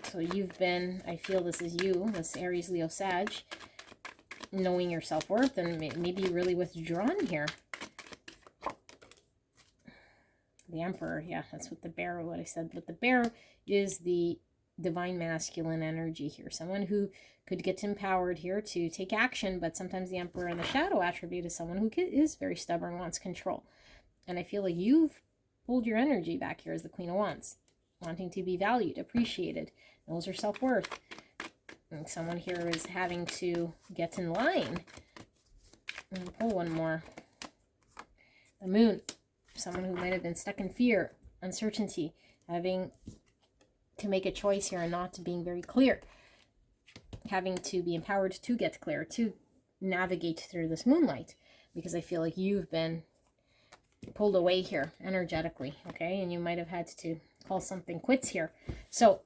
So you've been, I feel this is you, this Aries, Leo, Sag, knowing your self-worth and maybe really withdrawn here. The Emperor, yeah, that's what the Bear, what I said. But the Bear is the divine masculine energy here. Someone who could get empowered here to take action, but sometimes the Emperor and the Shadow attribute is someone who is very stubborn, wants control. And I feel like you've pulled your energy back here as the Queen of Wands, wanting to be valued, appreciated, knows her self-worth. And someone here is having to get in line. And pull one more. The Moon. Someone who might have been stuck in fear, uncertainty, having to make a choice here and not being very clear. Having to be empowered to get clear, to navigate through this moonlight. Because I feel like you've been pulled away here energetically, okay? And you might have had to call something quits here. So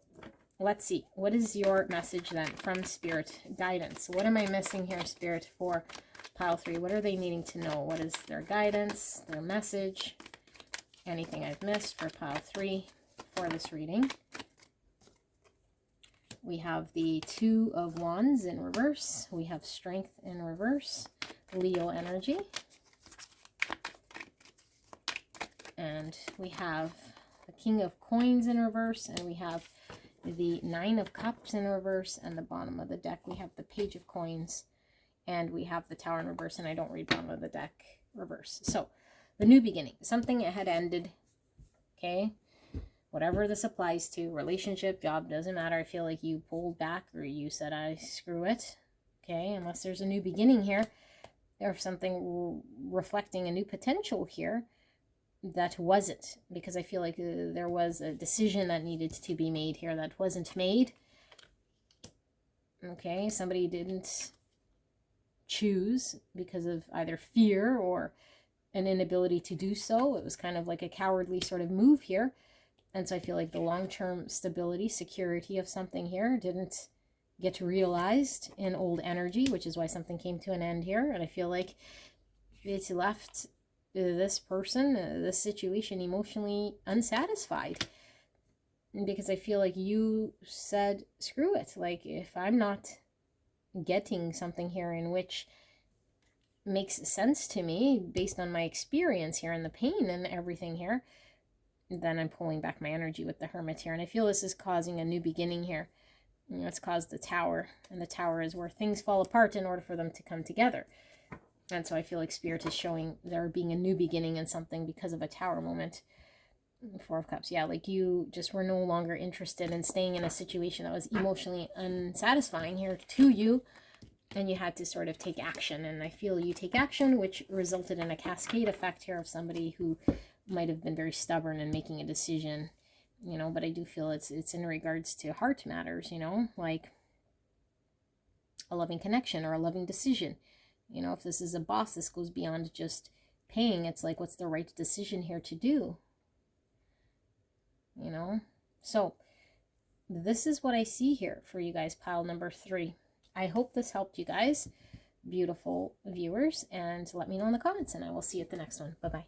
let's see. What is your message then from Spirit guidance? What am I missing here, Spirit, for pile 3? What are they needing to know? What is their guidance, their message? Anything I've missed for pile 3 for this reading? We have the 2 of Wands in reverse. We have Strength in reverse. Leo energy. And we have the King of Coins in reverse. And we have the 9 of Cups in reverse. And the bottom of the deck, we have the Page of Coins. And we have the Tower in reverse. And I don't read bottom of the deck reverse. So, the new beginning. Something had ended. Okay? Whatever this applies to, relationship, job, doesn't matter. I feel like you pulled back or you said, I screw it. Okay, unless there's a new beginning here, there's something reflecting a new potential here that wasn't. Because I feel like there was a decision that needed to be made here that wasn't made. Okay, somebody didn't choose because of either fear or an inability to do so. It was kind of like a cowardly sort of move here. And so I feel like the long-term stability, security of something here didn't get realized in old energy, which is why something came to an end here. And I feel like it's left this person, this situation, emotionally unsatisfied. Because I feel like you said, screw it. Like, if I'm not getting something here in which makes sense to me based on my experience here and the pain and everything here, then I'm pulling back my energy with the Hermit here. And I feel this is causing a new beginning here. You know, it's caused the Tower. And the Tower is where things fall apart in order for them to come together. And so I feel like Spirit is showing there being a new beginning in something because of a Tower moment. 4 of Cups. Yeah, like you just were no longer interested in staying in a situation that was emotionally unsatisfying here to you. And you had to sort of take action. And I feel you take action, which resulted in a cascade effect here of somebody who might have been very stubborn in making a decision, you know, but I do feel it's in regards to heart matters, you know, like a loving connection or a loving decision. You know, if this is a boss, this goes beyond just paying. It's like, what's the right decision here to do? You know, so this is what I see here for you guys, pile number 3. I hope this helped you guys, beautiful viewers, and let me know in the comments, and I will see you at the next one. Bye-bye.